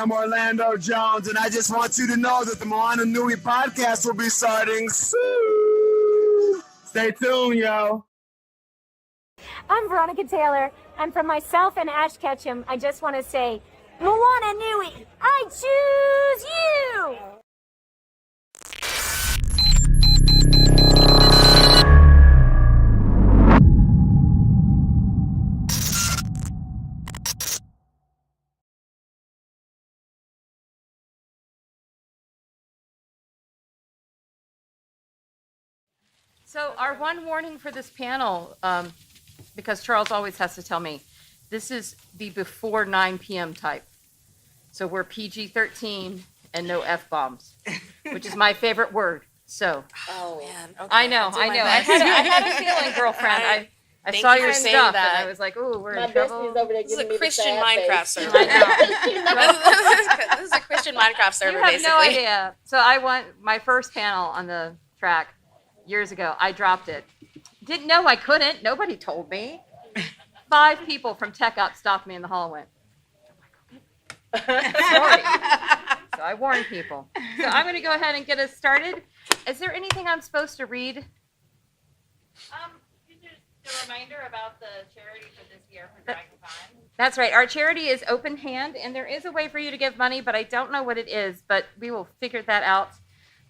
am Orlando Jones, and I just want you to know that the Moana Nui Podcast will be starting soon. Stay tuned, yo. I'm Veronica Taylor, and from myself and Ash Ketchum, I just want to say, Moana Nui, I choose you! So our one warning for this panel, because Charles always has to tell me, this is the before 9 p.m. type. So we're PG-13 and no F-bombs, which is my favorite word. So. Oh, man. Okay. I know. I had a feeling, girlfriend. I saw your stuff and I was like, ooh, we're in trouble. This is a Christian Minecraft server. I know. This is a Christian Minecraft server, You have basically. no idea. So I won my first panel on the track years ago. I dropped it. Didn't know I couldn't. Nobody told me. 5 people from Tech Up stopped me in the hall and went, sorry. So I warned people. So I'm going to go ahead and get us started. Is there anything I'm supposed to read? Just a reminder about the charity for this year for DragonCon. That's right. Our charity is Open Hand, and there is a way for you to give money, but I don't know what it is, but we will figure that out.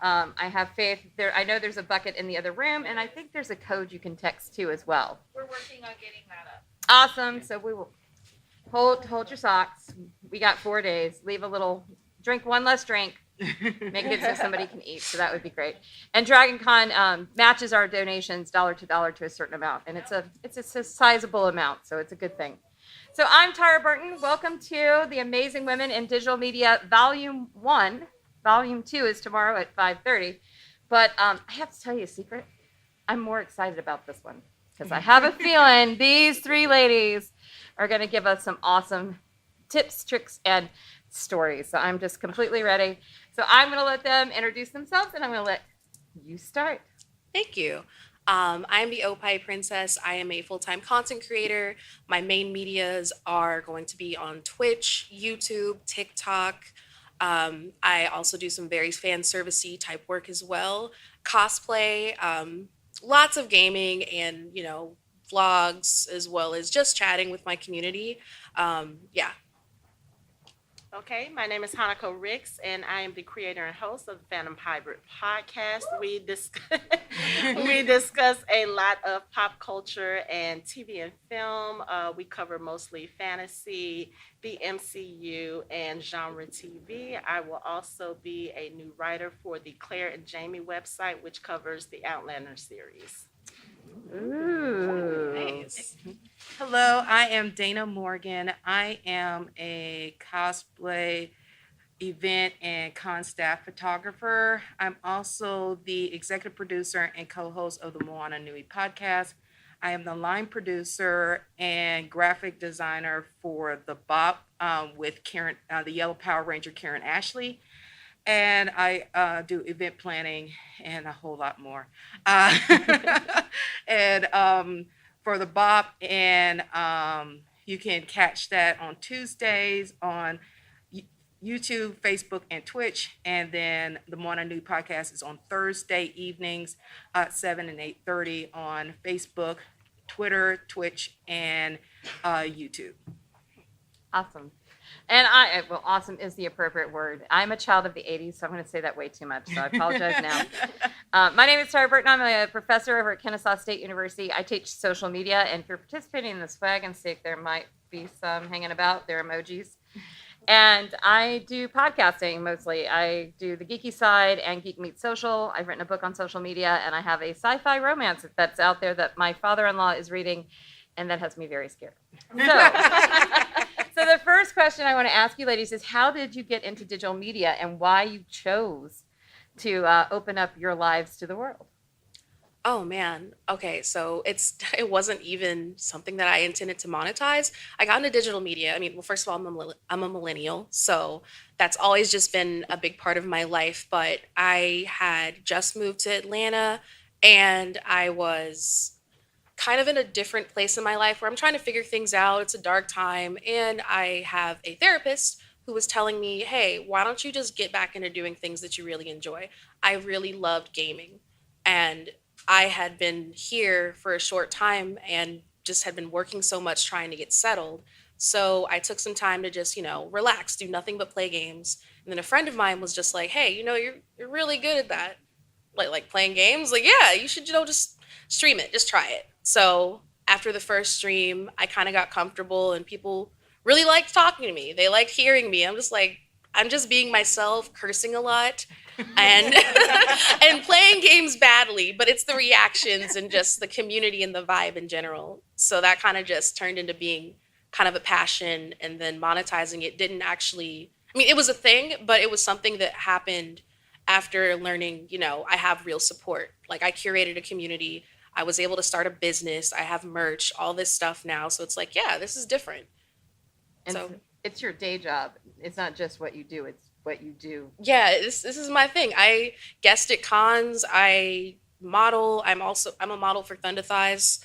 I have faith. I know there's a bucket in the other room, and I think there's a code you can text to as well. We're working on getting that up. Awesome. So we will hold your socks. We got 4 days. Leave a little, drink one less drink. Make it so somebody can eat. So that would be great. And DragonCon matches our donations dollar to dollar to a certain amount, and it's a sizable amount, so it's a good thing. So I'm Tara Burton. Welcome to the Amazing Women in Digital Media Volume 1. Volume 2 is tomorrow at 5:30. But I have to tell you a secret. I'm more excited about this one because I have a feeling these 3 ladies are going to give us some awesome tips, tricks, and stories. So I'm just completely ready. So I'm going to let them introduce themselves, and I'm going to let you start. Thank you. I'm the Opie Princess. I am a full-time content creator. My main medias are going to be on Twitch, YouTube, TikTok. I also do some very fan servicey type work as well. Cosplay, lots of gaming and, vlogs, as well as just chatting with my community. Yeah. Okay, my name is Hanako Ricks, and I am the creator and host of the Phantom Hybrid Podcast. We discuss a lot of pop culture and TV and film. We cover mostly fantasy, the MCU, and genre TV. I will also be a new writer for the Claire and Jamie website, which covers the Outlander series. Ooh. Nice. Hello, I am Dana Morgan. I am a cosplay event and con staff photographer. I'm also the executive producer and co-host of the Moana Nui Podcast. I am the line producer and graphic designer for the BOP with Karen, the Yellow Power Ranger Karen Ashley. And I do event planning and a whole lot more. And for the BOP, and you can catch that on Tuesdays on YouTube, Facebook, and Twitch. And then the Moana Nui Podcast is on Thursday evenings at 7 and 8:30 on Facebook, Twitter, Twitch, and YouTube. Awesome. And awesome is the appropriate word. I'm a child of the 80s, so I'm going to say that way too much, so I apologize now. My name is Tara Burton. I'm a professor over at Kennesaw State University. I teach social media, and if you're participating in the swag and stick, there might be some hanging about. They're emojis. And I do podcasting mostly. I do the geeky side and Geek Meets Social. I've written a book on social media, and I have a sci-fi romance that's out there that my father-in-law is reading, and that has me very scared. So the first question I want to ask you, ladies, is how did you get into digital media and why you chose to open up your lives to the world? Oh man. Okay, so it wasn't even something that I intended to monetize. I got into digital media. I mean, well, first of all, I'm a millennial, so that's always just been a big part of my life. But I had just moved to Atlanta, and I was kind of in a different place in my life where I'm trying to figure things out. It's a dark time, and I have a therapist who was telling me, hey, why don't you just get back into doing things that you really enjoy? I really loved gaming. And I had been here for a short time and just had been working so much trying to get settled. So I took some time to just, relax, do nothing but play games. And then a friend of mine was just like, hey, you're really good at that. Like playing games. Like, yeah, you should, just stream it. Just try it. So after the first stream, I kind of got comfortable and people really liked talking to me. They liked hearing me. I'm just being myself, cursing a lot and and playing games badly, but it's the reactions and just the community and the vibe in general. So that kind of just turned into being kind of a passion, and then monetizing it didn't actually, it was a thing, but it was something that happened after learning, I have real support. Like I curated a community. I was able to start a business. I have merch, all this stuff now. So it's like, yeah, this is different. And So it's your day job. It's not just what you do, it's what you do. yeah, this is my thing. I guest at cons. I model. I'm a model for Thunder Thighs.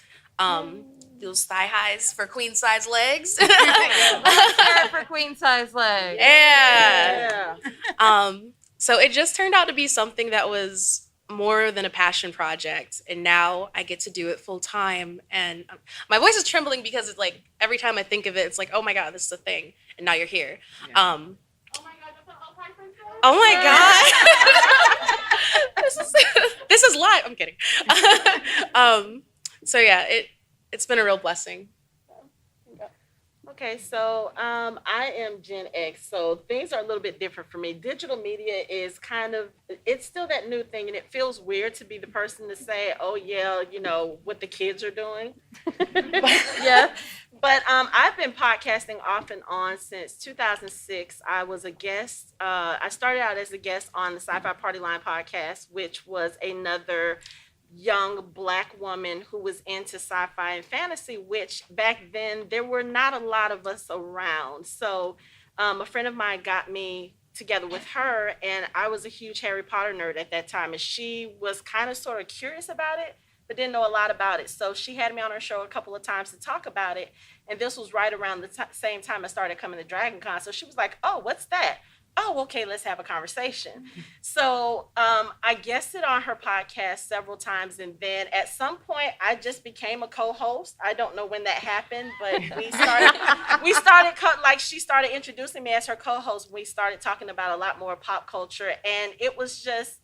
Those thigh highs for queen size legs. For queen size legs. Yeah. So it just turned out to be something that was more than a passion project, and now I get to do it full time. And my voice is trembling because it's like every time I think of it, it's like, oh my god, this is a thing, and now you're here. Yeah. Oh my god, this is live. I'm kidding. So yeah, it's been a real blessing. Okay, so I am Gen X, so things are a little bit different for me. Digital media is it's still that new thing, and it feels weird to be the person to say, oh yeah, what the kids are doing. Yeah. But I've been podcasting off and on since 2006. I was a guest. I started out as a guest on the Sci-Fi Party Line podcast, which was another young Black woman who was into sci-fi and fantasy, which back then there were not a lot of us around. So a friend of mine got me together with her, and I was a huge Harry Potter nerd at that time, and she was kind of sort of curious about it but didn't know a lot about it. So she had me on her show a couple of times to talk about it, and this was right around the same time I started coming to Dragon Con. So she was like, oh, what's that? Oh, okay, let's have a conversation. So I guested on her podcast several times, and then at some point I just became a co-host. I don't know when that happened, but she started introducing me as her co-host. We started talking about a lot more pop culture, and it was just,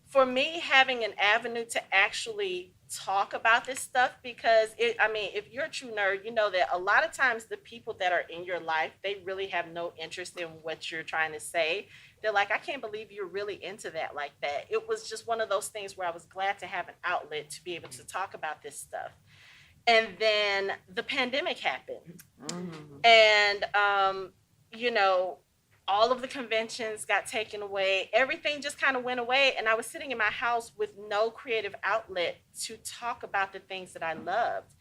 for me, having an avenue to actually talk about this stuff, because if you're a true nerd, you know that a lot of times the people that are in your life, they really have no interest in what you're trying to say. They're like, I can't believe you're really into that like that. It was just one of those things where I was glad to have an outlet to be able to talk about this stuff. And then the pandemic happened. Mm-hmm. And all of the conventions got taken away. Everything just kind of went away. And I was sitting in my house with no creative outlet to talk about the things that I loved,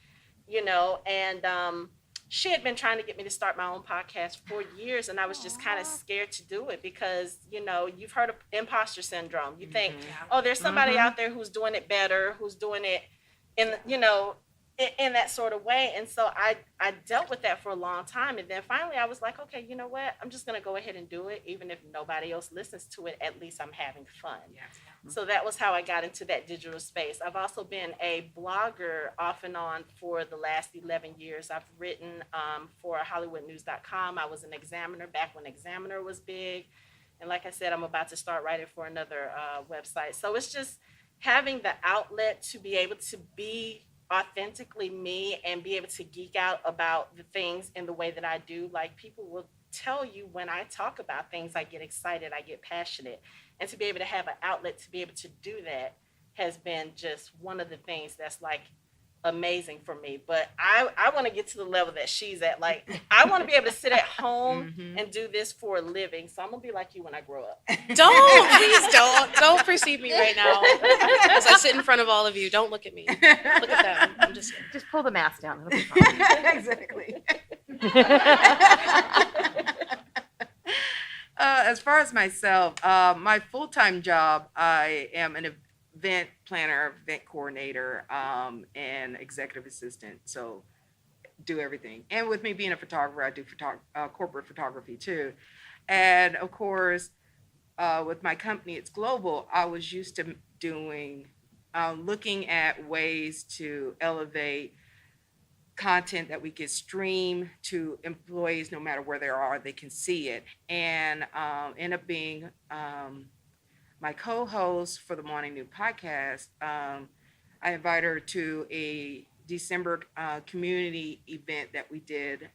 and she had been trying to get me to start my own podcast for years. And I was just kind of scared to do it because, you've heard of imposter syndrome. You think, oh, there's somebody out there who's doing it better, who's doing it in that sort of way. And so I dealt with that for a long time. And then finally I was like, okay, you know what? I'm just going to go ahead and do it. Even if nobody else listens to it, at least I'm having fun. Yeah. So that was how I got into that digital space. I've also been a blogger off and on for the last 11 years. I've written for HollywoodNews.com. I was an Examiner back when Examiner was big. And like I said, I'm about to start writing for another website. So it's just having the outlet to be able to be authentically me and be able to geek out about the things in the way that I do. Like, people will tell you when I talk about things, I get excited, I get passionate. And to be able to have an outlet to be able to do that has been just one of the things that's like amazing for me. But I want to get to the level that she's at. Like, I want to be able to sit at home and do this for a living. So I'm gonna be like you when I grow up. Please don't perceive me right now as I sit in front of all of you. Don't look at me. Look at them. I'm just pull the mask down. It'll be fine. Exactly. As far as myself, my full-time job, I am an event planner, event coordinator, and executive assistant. So do everything. And with me being a photographer, I do corporate photography too. And of course, with my company, it's global. I was used to doing, looking at ways to elevate content that we could stream to employees no matter where they are, they can see it. And end up being my co-host for the Moana Nui Podcast. I invited her to a December community event that we did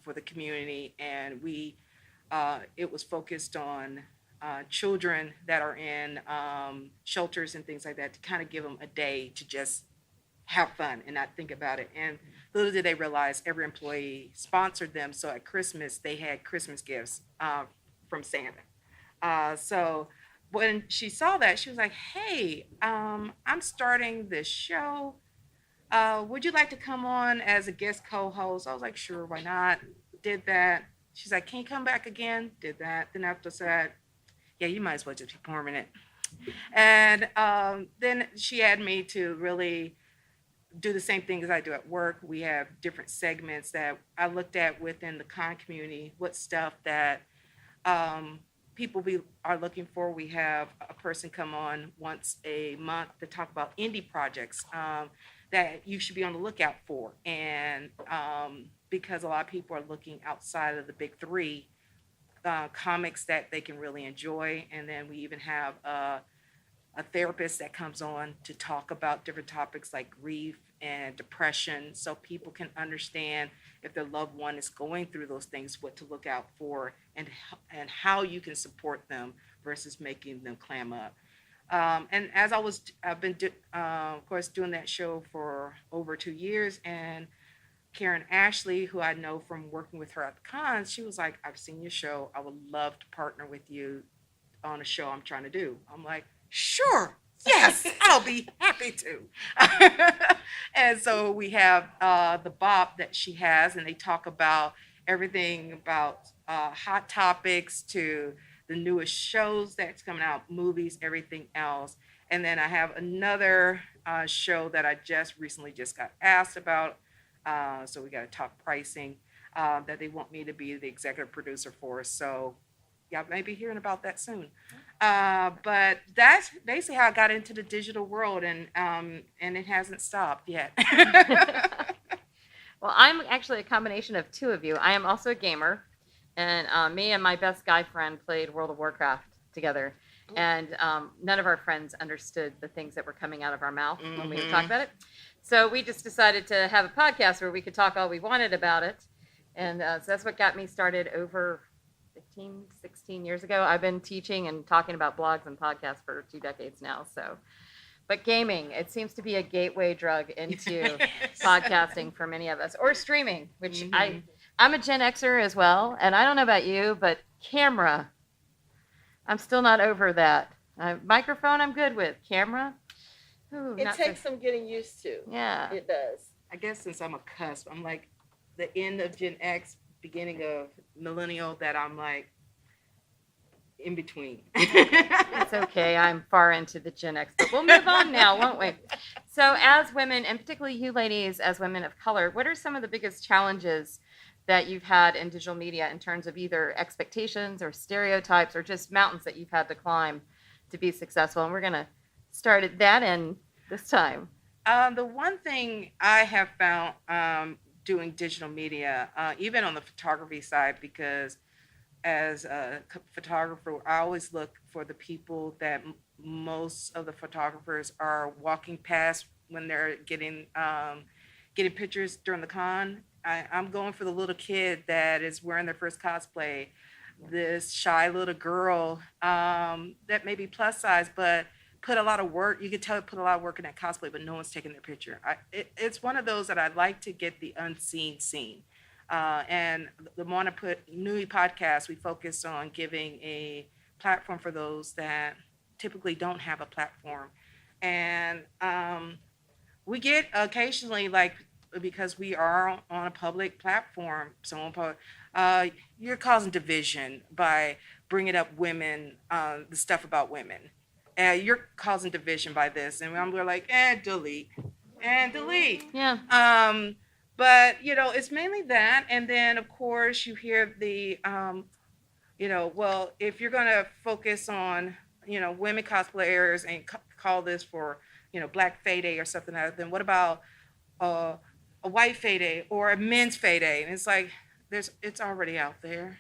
for the community, and it was focused on children that are in shelters and things like that, to kind of give them a day to just have fun and not think about it. And little did they realize every employee sponsored them. So at Christmas, they had Christmas gifts from Santa. So when she saw that, she was like, hey, I'm starting this show. Would you like to come on as a guest co-host? I was like, sure, why not? Did that. She's like, can you come back again? Did that. Then after that, yeah, you might as well just be permanent. And then she had me to really do the same thing as I do at work. We have different segments that I looked at within the con community, what stuff that people are looking for. We have a person come on once a month to talk about indie projects that you should be on the lookout for. And because a lot of people are looking outside of the big three, comics that they can really enjoy. And then we even have a therapist that comes on to talk about different topics like grief and depression, so people can understand if their loved one is going through those things, what to look out for, and how you can support them versus making them clam up. And as I've been of course doing that show for over 2 years, and Karen Ashley, who I know from working with her at the cons, she was like, I've seen your show. I would love to partner with you on a show I'm trying to do. I'm like, sure, yes, I'll be happy to. And so we have the BOP that she has, and they talk about everything about hot topics to the newest shows that's coming out, movies, everything else. And then I have another show that I just recently got asked about. So we got to talk pricing that they want me to be the executive producer for. So y'all may be hearing about that soon. But that's basically how I got into the digital world, and it hasn't stopped yet. Well, I'm actually a combination of two of you. I am also a gamer, and me and my best guy friend played World of Warcraft together. And none of our friends understood the things that were coming out of our mouth when we would talk about it. So we just decided to have a podcast where we could talk all we wanted about it. And so that's what got me started over 15, 16 years ago. I've been teaching and talking about blogs and podcasts for 2 decades now. So, but gaming, it seems to be a gateway drug into podcasting for many of us, or streaming, which I'm a Gen Xer as well. And I don't know about you, but camera, I'm still not over that. Microphone, I'm good with. Camera, ooh, It takes some getting used to. Yeah. It does. I guess since I'm a cusp, I'm like the end of Gen X, beginning of millennial, that I'm like in between. It's okay. I'm far into the Gen X, but we'll move on now, won't we? So as women, and particularly you ladies as women of color, what are some of the biggest challenges that you've had in digital media in terms of either expectations or stereotypes or just mountains that you've had to climb to be successful? And we're going to start at that end this time. The one thing I have found doing digital media, even on the photography side, because as a photographer, I always look for the people that most of the photographers are walking past when they're getting pictures during the con. I'm going for the little kid that is wearing their first cosplay, this shy little girl that may be plus size, but put a lot of work. You could tell it put a lot of work in that cosplay, but no one's taking their picture. It's one of those that I'd like to get the unseen seen. And the Moana Nui Podcast, we focus on giving a platform for those that typically don't have a platform. And we get occasionally, like, because we are on a public platform, you're causing division by bringing up women, the stuff about women. You're causing division by this. And I'm like, delete. Yeah. But, it's mainly that. And then, of course, you hear the, well, if you're going to focus on, women cosplayers and call this for, Black Fae Day or something like that, then what about a white Fae Day or a men's Fae Day? And it's like, it's already out there.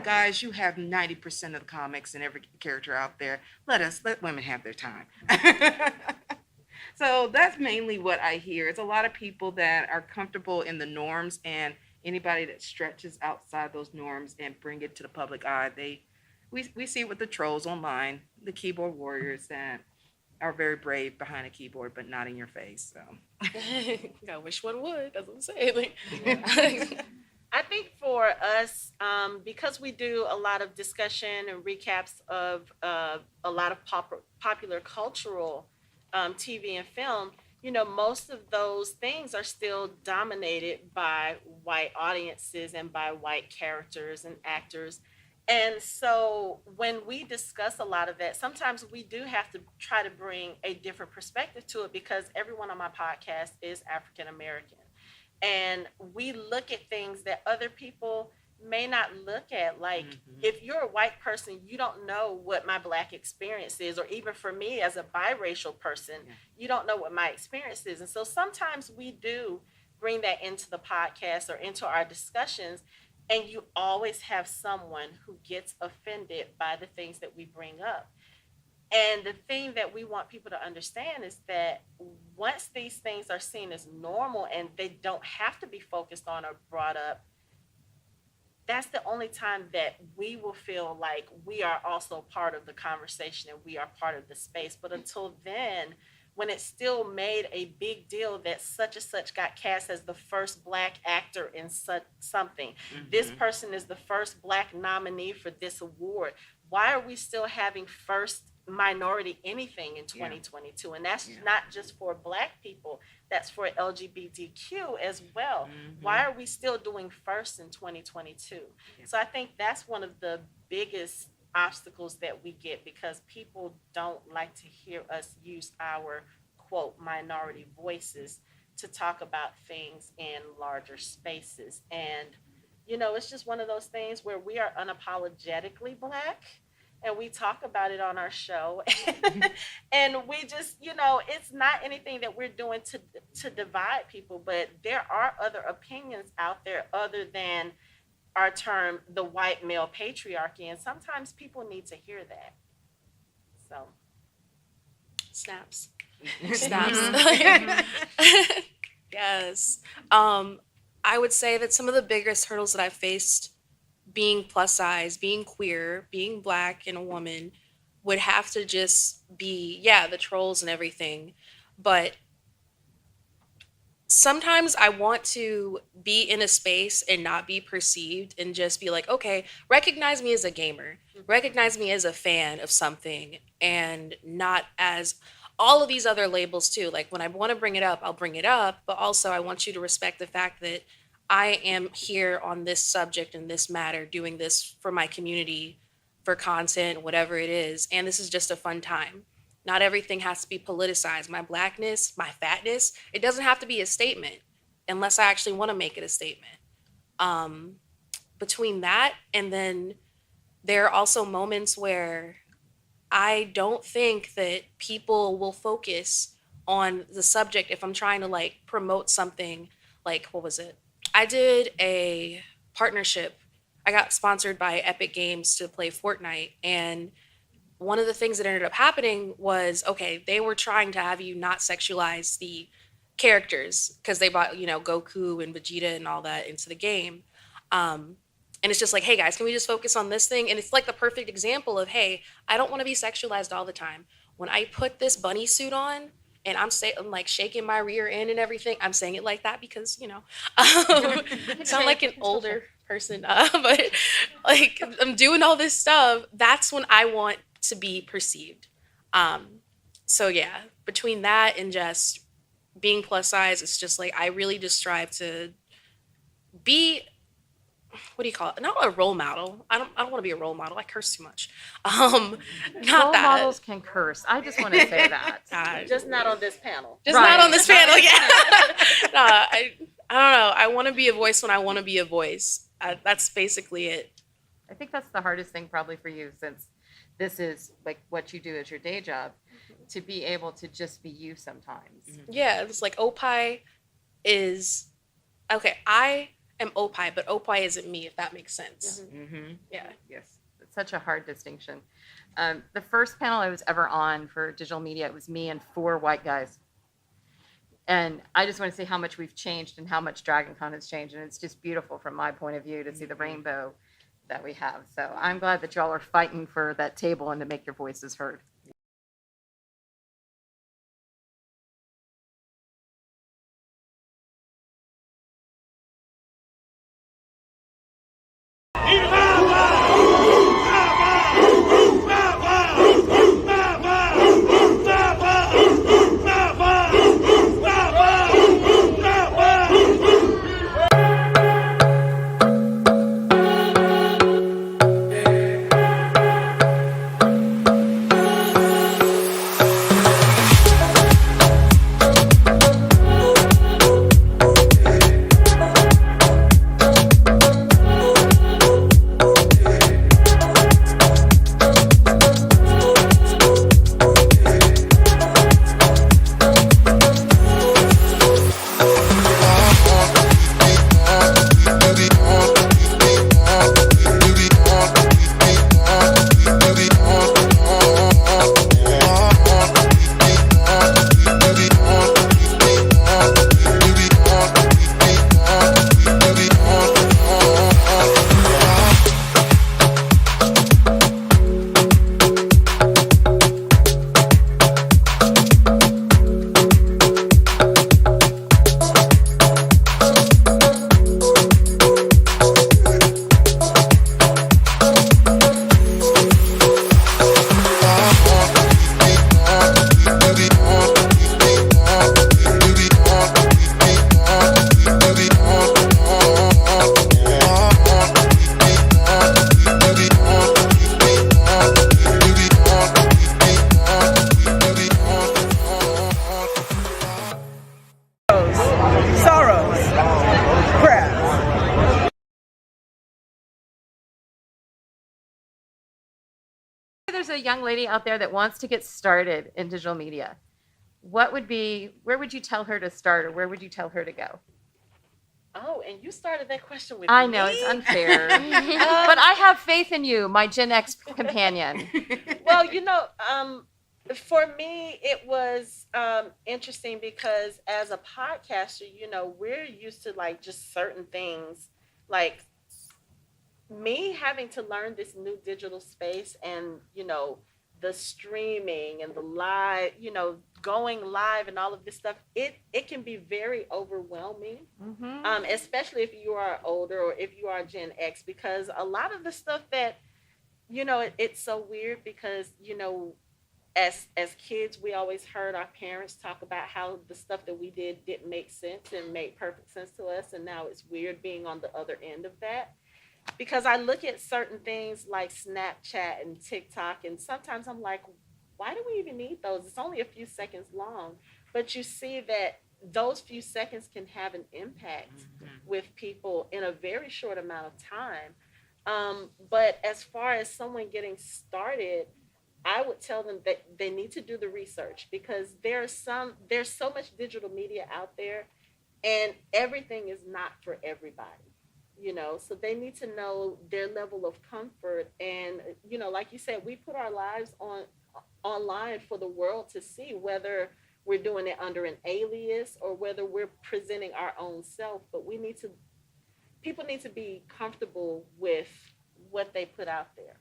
Guys, you have 90% of the comics and every character out there. Let women have their time. So that's mainly what I hear. It's a lot of people that are comfortable in the norms, and anybody that stretches outside those norms and bring it to the public eye, we see with the trolls online, the keyboard warriors that are very brave behind a keyboard, but not in your face. So I wish one would. That's what I'm saying. I think for us, because we do a lot of discussion and recaps of a lot of popular cultural TV and film, most of those things are still dominated by white audiences and by white characters and actors. And so when we discuss a lot of that, sometimes we do have to try to bring a different perspective to it, because everyone on my podcast is African American. And we look at things that other people may not look at. Like, if you're a white person, you don't know what my Black experience is, or even for me as a biracial person, you don't know what my experience is. And so sometimes we do bring that into the podcast or into our discussions, and you always have someone who gets offended by the things that we bring up. And the thing that we want people to understand is that once these things are seen as normal and they don't have to be focused on or brought up, that's the only time that we will feel like we are also part of the conversation and we are part of the space. But until then, when it's still made a big deal that such and such got cast as the first Black actor in such something, this person is the first Black nominee for this award, why are we still having first minority anything in 2022? And that's not just for Black people, that's for LGBTQ as well. Why are we still doing first in 2022? So I think that's one of the biggest obstacles that we get, because people don't like to hear us use our quote minority voices to talk about things in larger spaces. And it's just one of those things where we are unapologetically Black, and we talk about it on our show. And we just, it's not anything that we're doing to divide people, but there are other opinions out there other than our term, the white male patriarchy. And sometimes people need to hear that. So. Snaps. Yes. I would say that some of the biggest hurdles that I've faced being plus size, being queer, being Black and a woman would have to just be, the trolls and everything. But sometimes I want to be in a space and not be perceived and just be like, okay, recognize me as a gamer, recognize me as a fan of something, and not as all of these other labels too. Like, when I want to bring it up, I'll bring it up, but also I want you to respect the fact that I am here on this subject and this matter, doing this for my community, for content, whatever it is. And this is just a fun time. Not everything has to be politicized. My Blackness, my fatness, it doesn't have to be a statement unless I actually want to make it a statement. Between that, and then there are also moments where I don't think that people will focus on the subject if I'm trying to promote something. What was it? I did a partnership. I got sponsored by Epic Games to play Fortnite. And one of the things that ended up happening was, okay, they were trying to have you not sexualize the characters because they brought, Goku and Vegeta and all that into the game. And it's just like, hey guys, can we just focus on this thing? And it's like the perfect example of, hey, I don't want to be sexualized all the time. When I put this bunny suit on, and I'm shaking my rear end and everything. I'm saying it like that because, I sound like an older person, but I'm doing all this stuff. That's when I want to be perceived. So yeah, between that and just being plus size, it's just I really just strive to be, what do you call it? Not a role model. I don't want to be a role model. I curse too much. Not role that. Models can curse. I just want to say that. Just not on this panel. Just not on this panel. Yeah. I don't know. I want to be a voice when I want to be a voice. That's basically it. I think that's the hardest thing probably for you, since this is like what you do as your day job, to be able to just be you sometimes. Yeah, it's like Opie is, okay, I am Opie, but Opie isn't me, if that makes sense. Yeah. Yes, it's such a hard distinction. The first panel I was ever on for digital media, it was me and 4 white guys. And I just want to say how much we've changed and how much DragonCon has changed. And it's just beautiful from my point of view to see the rainbow that we have. So I'm glad that y'all are fighting for that table and to make your voices heard. There's a young lady out there that wants to get started in digital media. Where would you tell her to start, or where would you tell her to go? Oh, and you started that question with I me? know, it's unfair. But I have faith in you, my Gen X companion. Well, for me, it was interesting because as a podcaster, we're used to like just certain things, like me having to learn this new digital space and, the streaming and the live, going live and all of this stuff, it can be very overwhelming, especially if you are older or if you are Gen X, because a lot of the stuff that, it's so weird because, as kids, we always heard our parents talk about how the stuff that we did didn't make sense and made perfect sense to us. And now it's weird being on the other end of that. Because I look at certain things like Snapchat and TikTok, and sometimes I'm like, why do we even need those? It's only a few seconds long. But you see that those few seconds can have an impact with people in a very short amount of time. But as far as someone getting started, I would tell them that they need to do the research, because there's so much digital media out there, and everything is not for everybody. So they need to know their level of comfort. And, like you said, we put our lives online for the world to see, whether we're doing it under an alias or whether we're presenting our own self. But people need to be comfortable with what they put out there.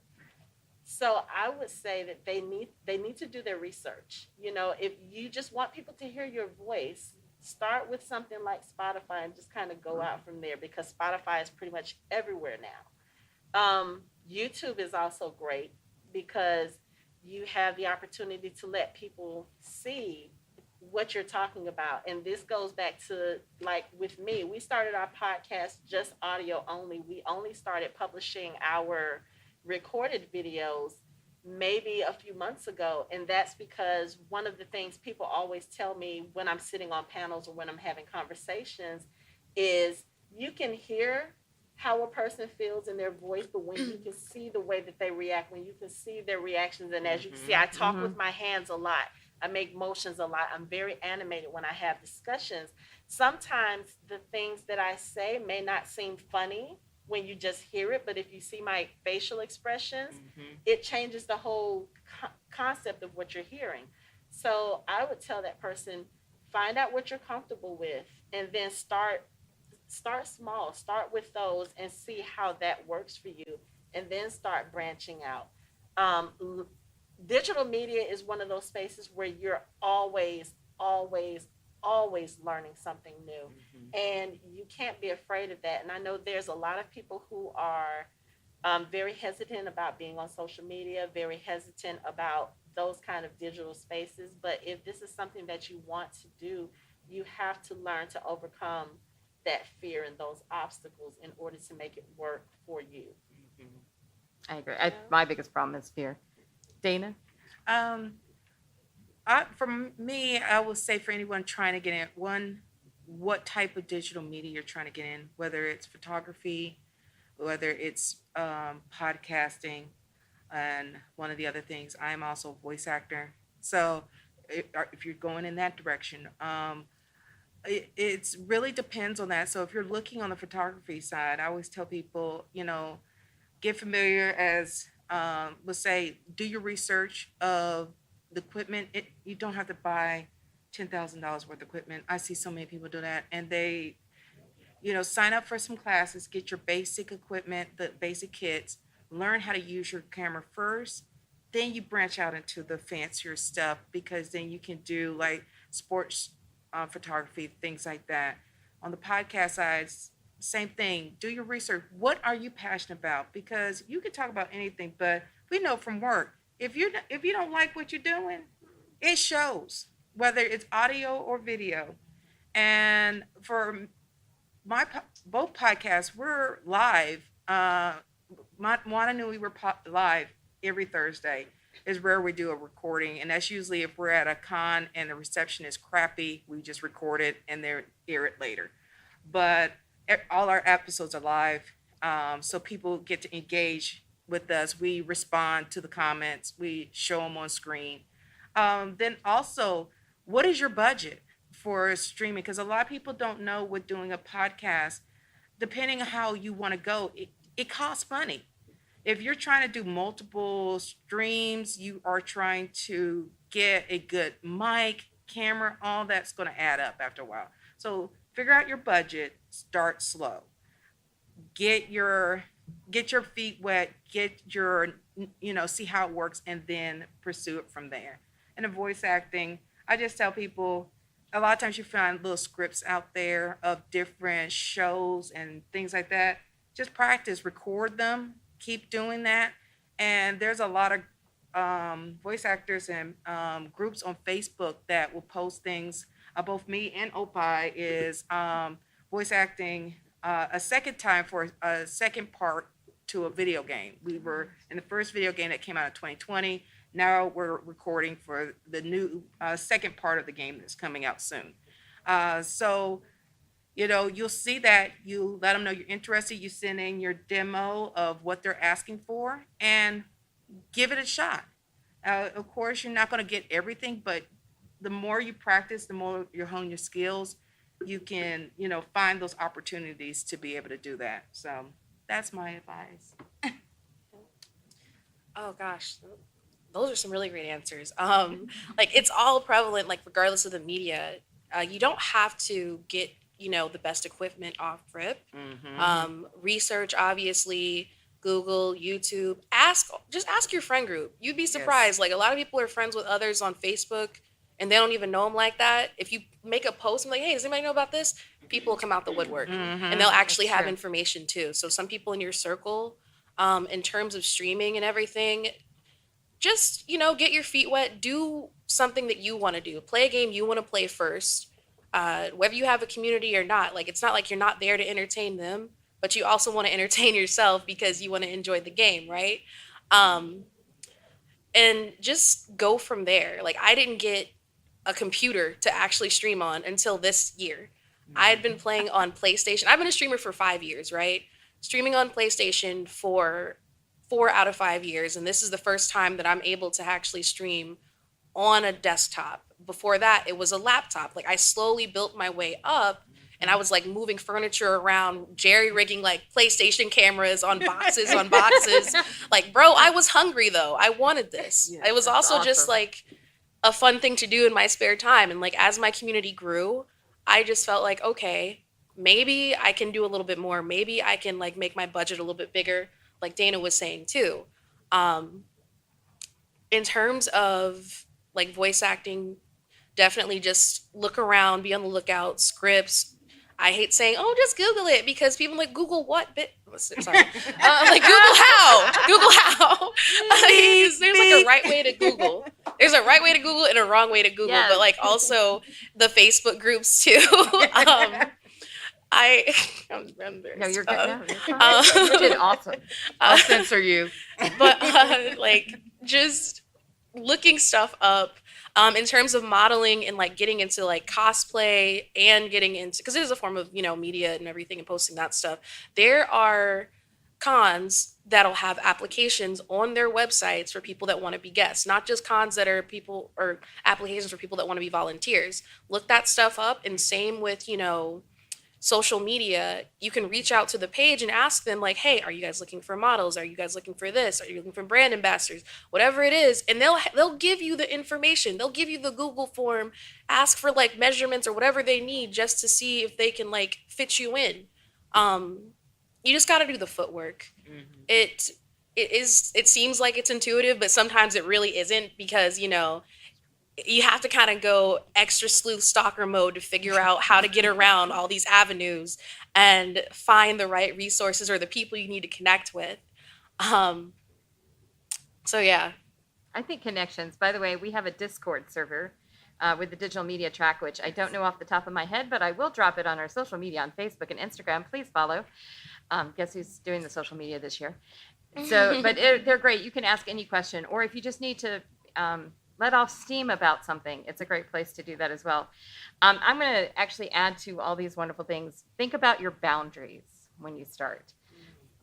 So I would say that they need to do their research. If you just want people to hear your voice, start with something like Spotify and just kind of go out from there, because Spotify is pretty much everywhere now. YouTube is also great because you have the opportunity to let people see what you're talking about. And this goes back to, like, with me, we started our podcast just audio only. We only started publishing our recorded videos maybe a few months ago. And that's because one of the things people always tell me when I'm sitting on panels or when I'm having conversations is you can hear how a person feels in their voice, but when you can see the way that they react, when you can see their reactions, and as you can see, I talk with my hands a lot. I make motions a lot. I'm very animated when I have discussions. Sometimes the things that I say may not seem funny when you just hear it, but if you see my facial expressions, it changes the whole concept of what you're hearing. So I would tell that person, find out what you're comfortable with, and then start small. Start with those and see how that works for you, and then start branching out. Digital media is one of those spaces where you're always learning something new, and you can't be afraid of that. And I know there's a lot of people who are very hesitant about being on social media, very hesitant about those kind of digital spaces. But if this is something that you want to do, you have to learn to overcome that fear and those obstacles in order to make it work for you. I agree. My biggest problem is fear. Dana? For me, I will say for anyone trying to get in, one, what type of digital media you're trying to get in, whether it's photography, whether it's podcasting, and one of the other things, I am also a voice actor. So if you're going in that direction, it really depends on that. So if you're looking on the photography side, I always tell people, get familiar as, let's say, do your research of the equipment. You don't have to buy $10,000 worth of equipment. I see so many people do that, and they, sign up for some classes, get your basic equipment, the basic kits, learn how to use your camera first, then you branch out into the fancier stuff, because then you can do like sports photography, things like that. On the podcast side, same thing. Do your research. What are you passionate about? Because you can talk about anything, but we know from work, if you don't like what you're doing, it shows, whether it's audio or video. And for both podcasts, we're live. Moana Nui, we're live every Thursday. Is where we do a recording, and that's usually if we're at a con and the reception is crappy, we just record it and then air it later. But all our episodes are live, so people get to engage with us. We respond to the comments, we show them on screen. Then also, what is your budget for streaming? Because a lot of people don't know with doing a podcast, depending on how you want to go, it costs money. If you're trying to do multiple streams, you are trying to get a good mic, camera, all that's going to add up after a while. So figure out your budget, start slow. Get your feet wet, get your, see how it works, and then pursue it from there. And the voice acting, I just tell people, a lot of times you find little scripts out there of different shows and things like that. Just practice, record them. Keep doing that. And there's a lot of voice actors and groups on Facebook that will post things. Both me and Opie is voice acting a second time for a second part to a video game. We were in the first video game that came out in 2020. Now we're recording for the new second part of the game that's coming out soon. So you'll see that, you let them know you're interested, you send in your demo of what they're asking for, and give it a shot. Of course, you're not going to get everything, but the more you practice, the more you hone your skills, you can, find those opportunities to be able to do that. So that's my advice. Oh gosh, those are some really great answers. Like, it's all prevalent, like regardless of the media. You don't have to get the best equipment off rip. Research, obviously, Google, YouTube. Just ask your friend group. You'd be surprised. Yes. Like, a lot of people are friends with others on Facebook, and they don't even know them like that. If you make a post and like, hey, does anybody know about this? People will come out the woodwork, and they'll actually have information too. So some people in your circle, in terms of streaming and everything, just get your feet wet. Do something that you want to do. Play a game you want to play first. Whether you have a community or not, like, it's not like you're not there to entertain them, but you also want to entertain yourself because you want to enjoy the game, right? And just go from there. Like, I didn't get a computer to actually stream on until this year. I had been playing on PlayStation. I've been a streamer for 5 years, right? streaming on PlayStation for 4 out of 5 years, and this is the first time that I'm able to actually stream on a desktop. Before that, it was a laptop. Like, I slowly built my way up, and I was like moving furniture around, jerry rigging like PlayStation cameras on boxes on boxes. Like, bro, I was hungry though. I wanted this. It was also awesome. just like a fun thing to do in my spare time. And like, as my community grew, I just felt like, okay, maybe I can do a little bit more. Maybe I can like make my budget a little bit bigger, like Dana was saying too. In terms of like voice acting, definitely just look around, be on the lookout, scripts. I hate saying, oh, just Google it, because people like, Google what? Sorry. Like, Google how? Google how? There's like a right way to Google. There's a right way to Google and a wrong way to Google, Yes. but like also the Facebook groups too. I'm embarrassed. No, you're good. No, you're fine. You did awesome. I'll censor you. But like just looking stuff up in terms of modeling and like getting into like cosplay and getting into, because it is a form of, you know, media and everything and posting that stuff. There are cons that'll have applications on their websites for people that want to be guests, not just cons that are people or applications for people that want to be volunteers. Look that stuff up. And same with, you know, social media, you can reach out to the page and ask them like, hey, are you guys looking for models? Are you guys looking for this? Are you looking for brand ambassadors? Whatever it is. And they'll give you the information. They'll give you the Google form, ask for like measurements or whatever they need just to see if they can like fit you in. You just got to do the footwork. Mm-hmm. It seems like it's intuitive, but sometimes it really isn't, because, you know, you have to kind of go extra sleuth stalker mode to figure out how to get around all these avenues and find the right resources or the people you need to connect with. So yeah. I think connections. By the way, we have a Discord server with the digital media track, which I don't know off the top of my head, but I will drop it on our social media on Facebook and Instagram. Please follow. Guess who's doing the social media this year? So, but they're great. You can ask any question, or if you just need to let off steam about something, it's a great place to do that as well. I'm going to actually add to all these wonderful things. Think about your boundaries when you start.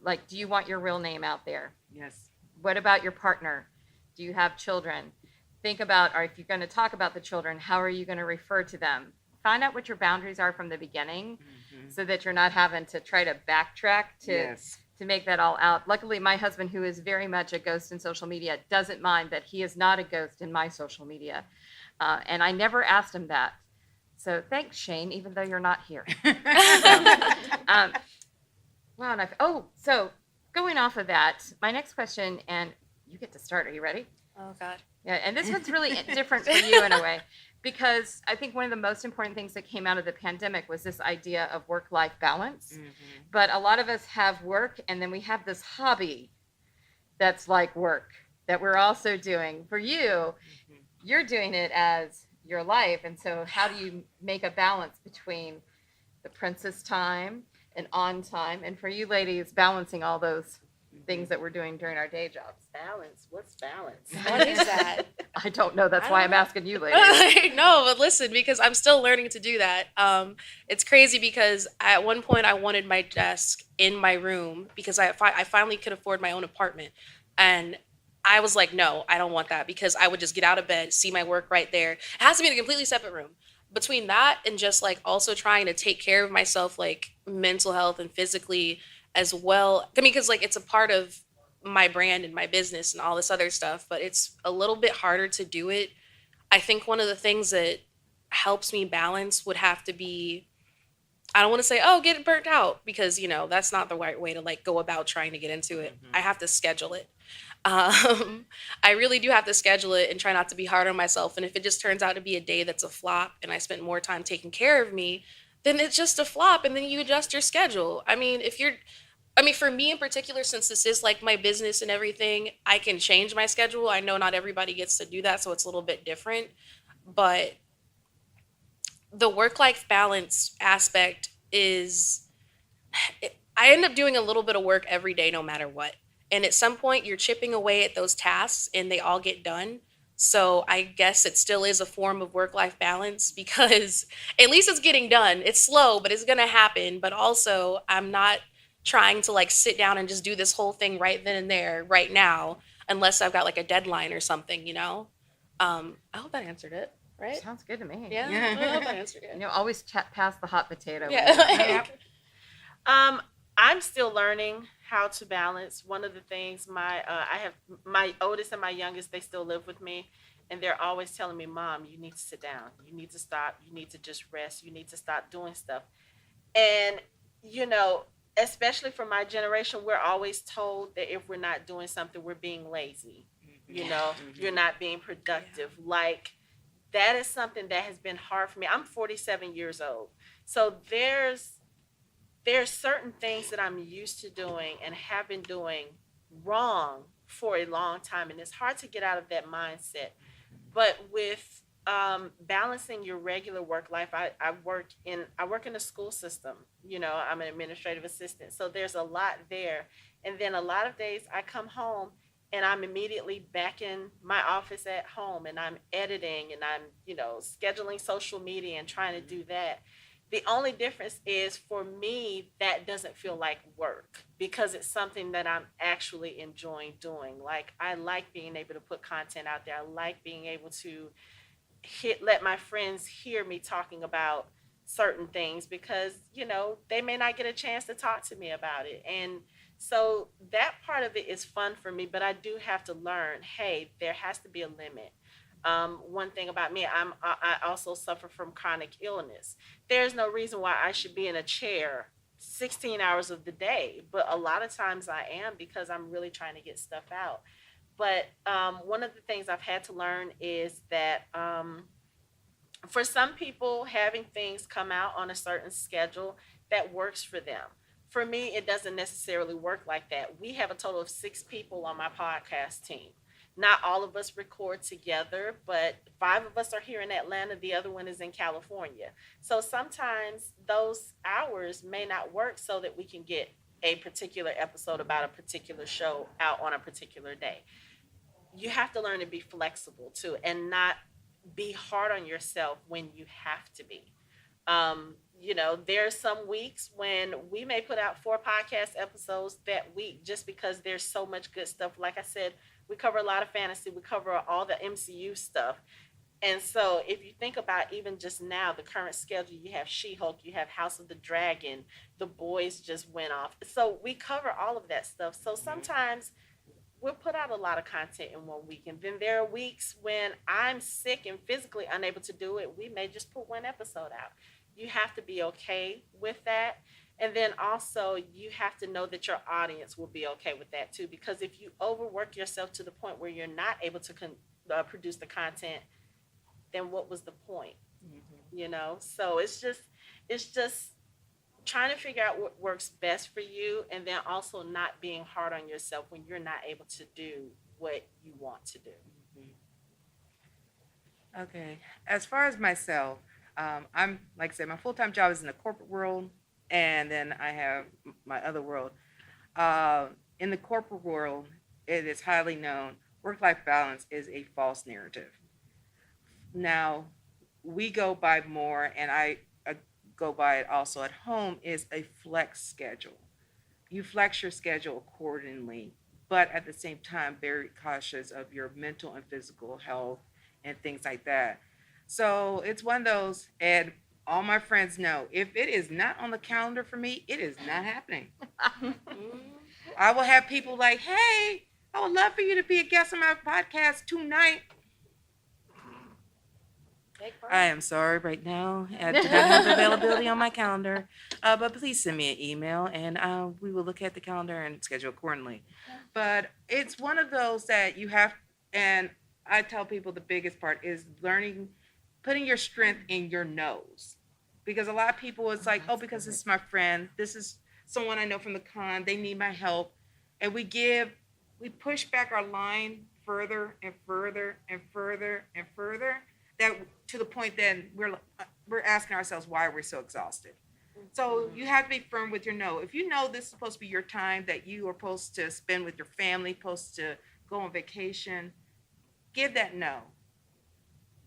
Like, do you want your real name out there? Yes. What about your partner? Do you have children? Think about, or if you're going to talk about the children, how are you going to refer to them? Find out what your boundaries are from the beginning, so that you're not having to try to backtrack to make that all out. Luckily, my husband, who is very much a ghost in social media, doesn't mind that he is not a ghost in my social media. And I never asked him that. So thanks, Shane, even though you're not here. So going off of that, my next question, and you get to start. Are you ready? Oh, God. Yeah, and this one's really different for you in a way, because I think one of the most important things that came out of the pandemic was this idea of work-life balance. Mm-hmm. But a lot of us have work, and then we have this hobby that's like work that we're also doing. For you, you're doing it as your life. And so how do you make a balance between the princess time and on time? And for you ladies, balancing all those things that we're doing during our day jobs. Balance. What's balance? What is that? I don't know. That's why I'm asking you ladies. No, but listen, because I'm still learning to do that. It's crazy because at one point I wanted my desk in my room because I finally could afford my own apartment. And I was like, no, I don't want that, because I would just get out of bed, see my work right there. It has to be in a completely separate room. Between that and just like also trying to take care of myself, like mental health and physically as well. I mean, because like it's a part of my brand and my business and all this other stuff, but it's a little bit harder to do it. I think one of the things that helps me balance would have to be, I don't want to say, oh, get burnt out, because, you know, that's not the right way to like go about trying to get into it. I have to schedule it. I really do have to schedule it and try not to be hard on myself. And if it just turns out to be a day that's a flop and I spent more time taking care of me, then it's just a flop, and then you adjust your schedule. I mean, for me in particular, since this is like my business and everything, I can change my schedule. I know not everybody gets to do that, so it's a little bit different. But the work-life balance aspect is, I end up doing a little bit of work every day no matter what. And at some point, you're chipping away at those tasks and they all get done. So I guess it still is a form of work-life balance, because at least it's getting done. It's slow, but it's going to happen. But also, I'm not trying to like sit down and just do this whole thing right then and there, right now, unless I've got like a deadline or something, you know? I hope that answered it, right? Sounds good to me. Yeah, I hope that answered it. Always chat past the hot potato. Yeah. I'm still learning how to balance. One of the things I have my oldest and my youngest, they still live with me, and they're always telling me, "Mom, you need to sit down. You need to stop. You need to just rest. You need to stop doing stuff." And especially for my generation, we're always told that if we're not doing something, we're being lazy. You're not being productive. Yeah. Like, that is something that has been hard for me. I'm 47 years old. So there's certain things that I'm used to doing and have been doing wrong for a long time. And it's hard to get out of that mindset. But with balancing your regular work life, I work in the school system. I'm an administrative assistant. So there's a lot there. And then a lot of days I come home and I'm immediately back in my office at home, and I'm editing, and I'm, scheduling social media and trying to do that. The only difference is, for me, that doesn't feel like work because it's something that I'm actually enjoying doing. Like, I like being able to put content out there. I like being able to let my friends hear me talking about certain things because, they may not get a chance to talk to me about it. And so that part of it is fun for me, but I do have to learn, hey, there has to be a limit. One thing about me, I also suffer from chronic illness. There's no reason why I should be in a chair 16 hours of the day, but a lot of times I am because I'm really trying to get stuff out. But one of the things I've had to learn is that for some people, having things come out on a certain schedule, that works for them. For me, it doesn't necessarily work like that. We have a total of 6 people on my podcast team. Not all of us record together, but 5 of us are here in Atlanta. The other one is in California. So sometimes those hours may not work so that we can get a particular episode about a particular show out on a particular day. You have to learn to be flexible too, and not be hard on yourself when you have to be. There's some weeks when we may put out 4 podcast episodes that week just because there's so much good stuff. Like I said, we cover a lot of fantasy. We cover all the MCU stuff. And so if you think about even just now, the current schedule, you have She-Hulk, you have House of the Dragon, The Boys just went off. So we cover all of that stuff. So sometimes we'll put out a lot of content in one week. And then there are weeks when I'm sick and physically unable to do it. We may just put 1 episode out. You have to be okay with that. And then also you have to know that your audience will be okay with that too. Because if you overwork yourself to the point where you're not able to produce the content, then what was the point? So it's just trying to figure out what works best for you, and then also not being hard on yourself when you're not able to do what you want to do. Okay. As far as myself, I'm, like I said, my full-time job is in the corporate world, and then I have my other world. In the corporate world, it is highly known, work-life balance is a false narrative. Now, we go by more, and I go by it also at home, is a flex schedule. You flex your schedule accordingly, but at the same time, very cautious of your mental and physical health and things like that. So it's one of those, and all my friends know, if it is not on the calendar for me, it is not happening. I will have people like, hey, I would love for you to be a guest on my podcast tonight. I am sorry right now. I do not have availability on my calendar. But please send me an email, and we will look at the calendar and schedule accordingly. But it's one of those that you have, and I tell people the biggest part is learning, putting your strength in your no's. Because a lot of people, it's like, oh, because this is my friend, this is someone I know from the con, they need my help. And we push back our line further and further and further and further, that to the point that we're asking ourselves why we're so exhausted. So you have to be firm with your no. If you know this is supposed to be your time that you are supposed to spend with your family, supposed to go on vacation, give that no.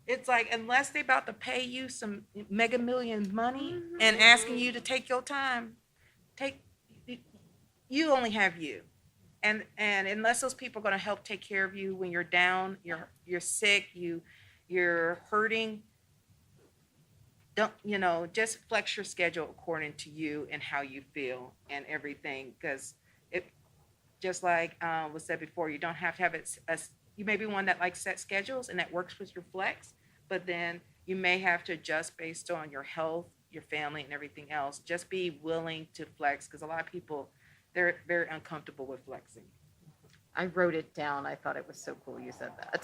It's like, unless they're about to pay you some mega million money and asking you to take your time, you only have you. And unless those people are going to help take care of you when you're down, you're sick, you're hurting, don't, just flex your schedule according to you and how you feel and everything. Because it, just like was said before, you don't have to have it as, you may be one that likes set schedules and that works with your flex, but then you may have to adjust based on your health, your family, and everything else. Just be willing to flex, because a lot of people, they're very uncomfortable with flexing. I wrote it down. I thought it was so cool you said that.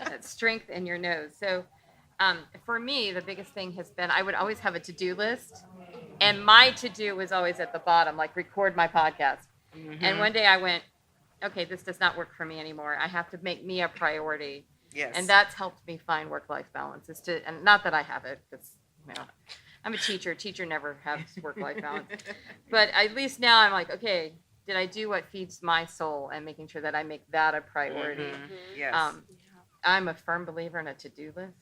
That strength in your nose. So for me, the biggest thing has been, I would always have a to-do list, and my to-do was always at the bottom, like record my podcast. Mm-hmm. And one day I went, okay, this does not work for me anymore. I have to make me a priority. Yes. And that's helped me find work-life balance. And not that I have it, because I'm a teacher. Teacher never has work-life balance. But at least now I'm like, okay, did I do what feeds my soul, and making sure that I make that a priority? Mm-hmm. Yes. I'm a firm believer in a to-do list.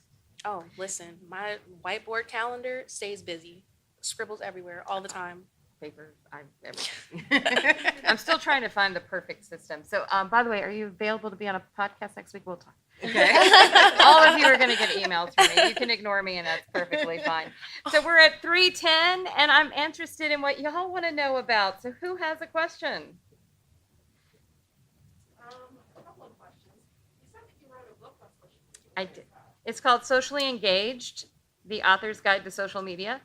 Oh, listen, my whiteboard calendar stays busy. Scribbles everywhere all the time. Papers, everything. I'm still trying to find the perfect system. So, by the way, are you available to be on a podcast next week? We'll talk. Okay. All of you are going to get emails from me. You can ignore me, and that's perfectly fine. So we're at 3:10, and I'm interested in what y'all want to know about. So who has a question? A couple of questions. You said that you wrote a book on social media. I did. It's called Socially Engaged, The Author's Guide to Social Media.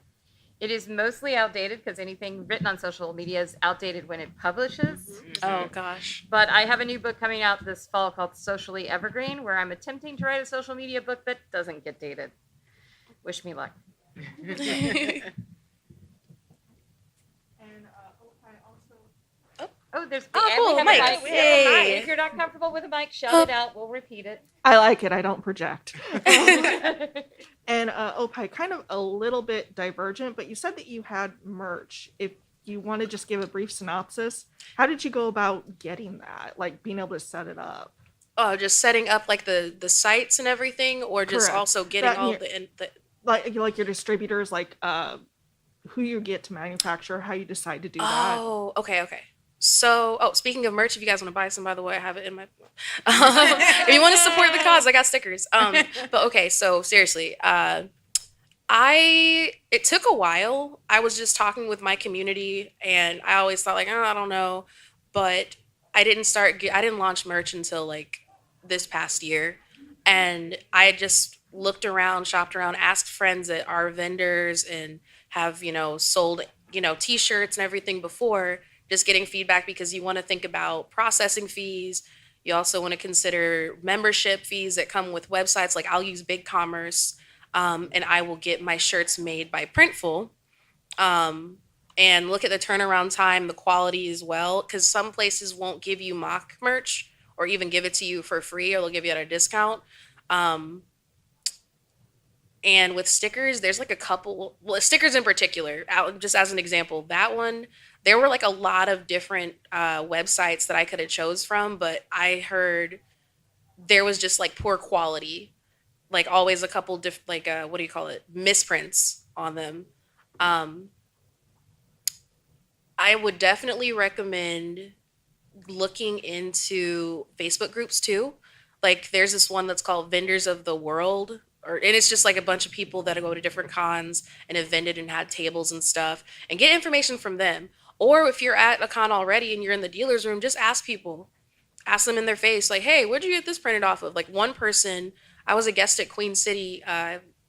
It is mostly outdated, because anything written on social media is outdated when it publishes. Mm-hmm. Oh, gosh. But I have a new book coming out this fall called Socially Evergreen, where I'm attempting to write a social media book that doesn't get dated. Wish me luck. Oh, there's Oh, and cool, we have Mike. a mic. We have a Yay. mic. If you're not comfortable with a mic, shout it out. We'll repeat it. I like it. I don't project. And Opie, kind of a little bit divergent, but you said that you had merch. If you want to just give a brief synopsis, how did you go about getting that? Like being able to set it up? Oh, just setting up like the sites and everything, or just Correct. also getting That- all yeah. the Like your distributors, like who you get to manufacture, how you decide to do that. Oh, okay. So, speaking of merch, if you guys want to buy some, by the way, I have it in my. If you want to support the cause, I got stickers. But okay, so seriously, it took a while. I was just talking with my community, and I always thought like, oh, I don't know, but I didn't launch merch until like this past year, and I just looked around, shopped around, asked friends that are vendors and have sold t-shirts and everything before. Just getting feedback, because you want to think about processing fees. You also want to consider membership fees that come with websites. Like I'll use BigCommerce, and I will get my shirts made by Printful, and look at the turnaround time, the quality as well, because some places won't give you mock merch or even give it to you for free, or they'll give you at a discount. And with stickers, there's like a couple, stickers in particular, just as an example, that one, there were like a lot of different websites that I could have chose from, but I heard there was just like poor quality, like always a couple misprints on them. I would definitely recommend looking into Facebook groups too. Like there's this one that's called Vendors of the World, and it's just like a bunch of people that go to different cons and have vended and had tables and stuff, and get information from them. Or if you're at a con already and you're in the dealer's room, just ask people. Ask them in their face, like, hey, where'd you get this printed off of? Like one person, I was a guest at Queen City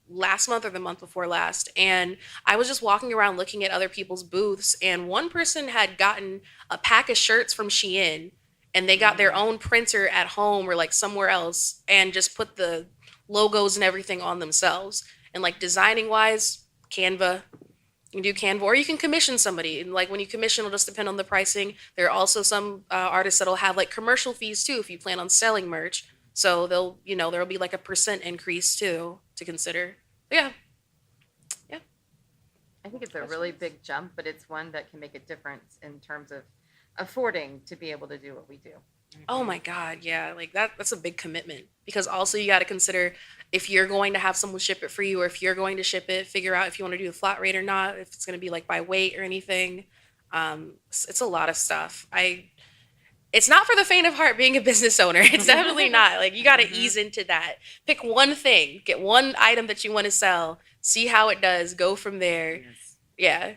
last month or the month before last, and I was just walking around looking at other people's booths, and one person had gotten a pack of shirts from Shein, and they got their own printer at home or like somewhere else, and just put the logos and everything on themselves. And like designing wise, Canva. You can do Canva, or you can commission somebody. And like when you commission, it'll just depend on the pricing. There are also some artists that'll have like commercial fees too if you plan on selling merch. So there'll be like a % increase too to consider. But yeah. I think it's a really big jump, but it's one that can make a difference in terms of affording to be able to do what we do. Oh my God, yeah, like that's a big commitment, because also you got to consider if you're going to have someone ship it for you, or if you're going to ship it, figure out if you want to do a flat rate or not, if it's going to be like by weight or anything. It's a lot of stuff. It's not for the faint of heart being a business owner. It's definitely not. Like, you got to ease into that. Pick one thing, get one item that you want to sell, see how it does, go from there. Yes. Yeah.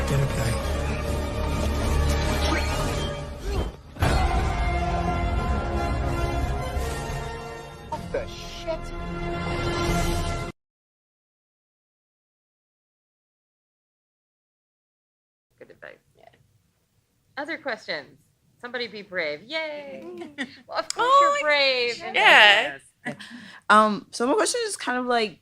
Get it back. What the shit? Good advice. Yeah. Other questions? Somebody be brave. Yay. Well, of course you're brave. Yeah. So my question is kind of like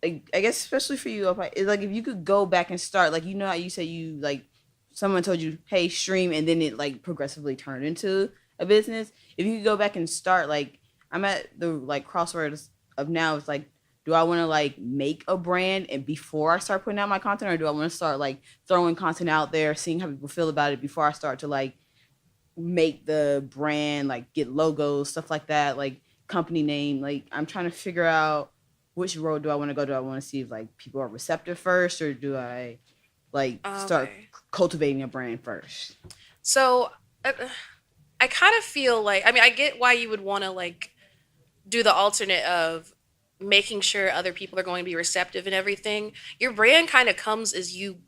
I guess especially for you, is like if you could go back and start, like, you know how you say you like someone told you, hey, stream, and then it like progressively turned into a business. If you could go back and start, like, I'm at the like crossroads of now, it's like, do I want to like make a brand and before I start putting out my content, or do I want to start like throwing content out there, seeing how people feel about it before I start to like make the brand, like get logos, stuff like that, like company name. Like, I'm trying to figure out which road do I want to go. Do I want to see if like people are receptive first, or do I like start cultivating a brand first? So I kind of feel like, I mean, I get why you would want to like do the alternate of making sure other people are going to be receptive and everything. Your brand kind of comes as you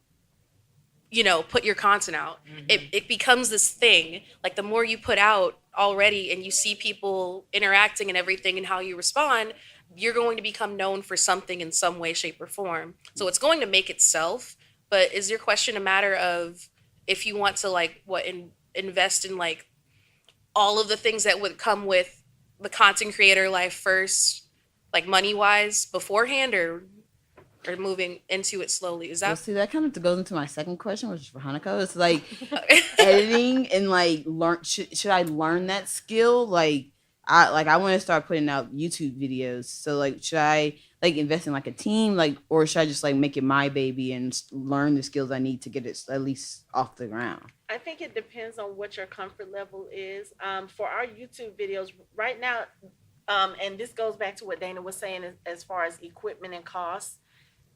put your content out. It becomes this thing. Like, the more you put out already and you see people interacting and everything and how you respond, you're going to become known for something in some way, shape, or form. So it's going to make itself. But is your question a matter of if you want to like invest in like all of the things that would come with the content creator life first, like money wise beforehand, or moving into it slowly? Is that? Well, see, that kind of goes into my second question, which is for Hanako. It's like editing and like should I learn that skill? Like, I want to start putting out YouTube videos. So like, should I like invest in like a team, like, or should I just like make it my baby and learn the skills I need to get it at least off the ground? I think it depends on what your comfort level is. For our YouTube videos right now, and this goes back to what Dana was saying as far as equipment and costs.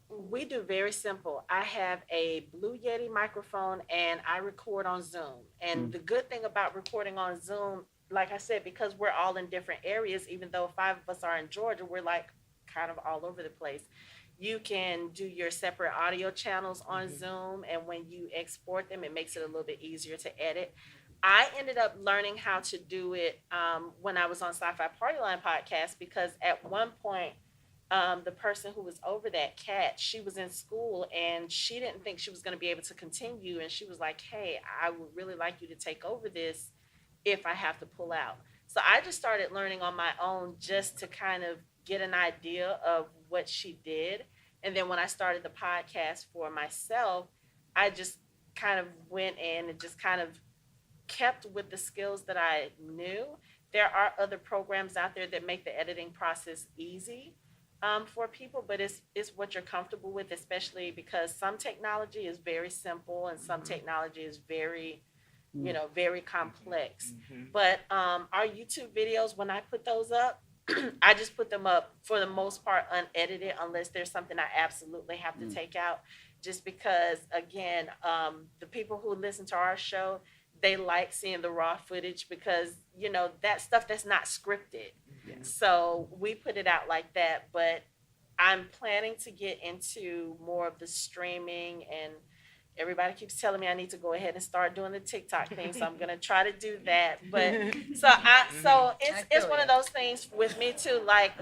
We do very simple. I have a Blue Yeti microphone and I record on Zoom. And the good thing about recording on Zoom, like I said, because we're all in different areas, even though 5 of us are in Georgia, we're like kind of all over the place. You can do your separate audio channels on Zoom, and when you export them, it makes it a little bit easier to edit. I ended up learning how to do it when I was on Sci-Fi Party Line podcast, because at one point, the person who was over that, Kat, she was in school and she didn't think she was going to be able to continue. And she was like, hey, I would really like you to take over this if I have to pull out. So I just started learning on my own just to kind of get an idea of what she did. And then when I started the podcast for myself, I just kind of went in and just kind of kept with the skills that I knew. There are other programs out there that make the editing process easy for people, but it's what you're comfortable with, especially because some technology is very simple and some technology is very, very complex. But our YouTube videos, when I put those up, I just put them up for the most part unedited, unless there's something I absolutely have to take out, just because, again, the people who listen to our show, they like seeing the raw footage because, that stuff that's not scripted. Yeah. So we put it out like that, but I'm planning to get into more of the streaming, and everybody keeps telling me I need to go ahead and start doing the TikTok thing. So I'm going to try to do that. But so it's one of those things with me too. Like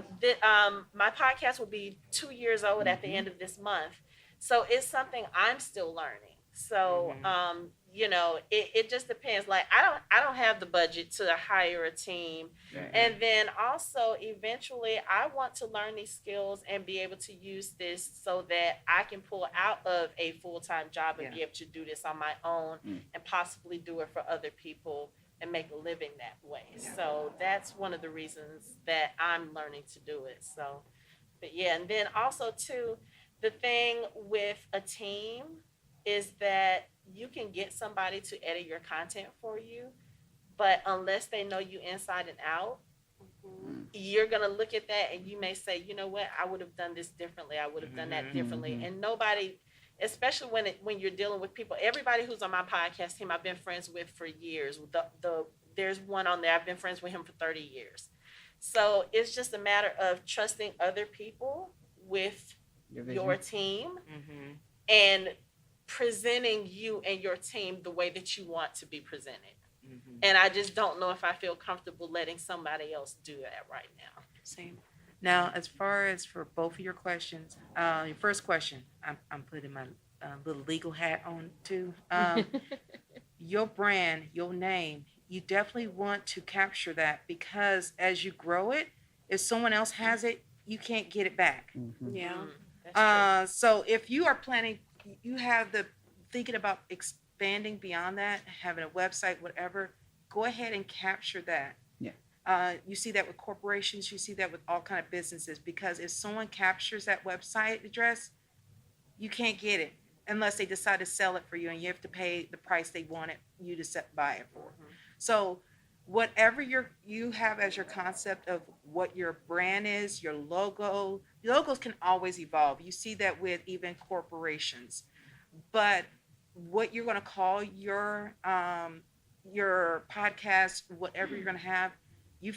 my podcast will be 2 years old at the end of this month. So it's something I'm still learning. So, it just depends. Like, I don't have the budget to hire a team. Right. And then also eventually I want to learn these skills and be able to use this so that I can pull out of a full-time job and be able to do this on my own and possibly do it for other people and make a living that way. Yeah. So that's one of the reasons that I'm learning to do it. So, but yeah, and then also too, the thing with a team is that you can get somebody to edit your content for you, but unless they know you inside and out, you're going to look at that and you may say, you know what, I would have done this differently. I would have done that differently. And nobody, especially when you're dealing with people, everybody who's on my podcast team, I've been friends with for years. There's one on there, I've been friends with him for 30 years. So it's just a matter of trusting other people with your team and presenting you and your team the way that you want to be presented. And I just don't know if I feel comfortable letting somebody else do that right now. Same. Now, as far as for both of your questions, your first question, I'm putting my little legal hat on too. Your brand, your name, you definitely want to capture that, because as you grow it, if someone else has it, you can't get it back. Yeah. So if you are planning, you have the thinking about expanding beyond that, having a website, whatever, go ahead and capture that. Yeah. You see that with corporations, you see that with all kind of businesses, because if someone captures that website address, you can't get it unless they decide to sell it for you, and you have to pay the price they wanted you to buy it for. So whatever you have as your concept of what your brand is, your logos can always evolve. You see that with even corporations. But what you're going to call your podcast, whatever you're going to have, you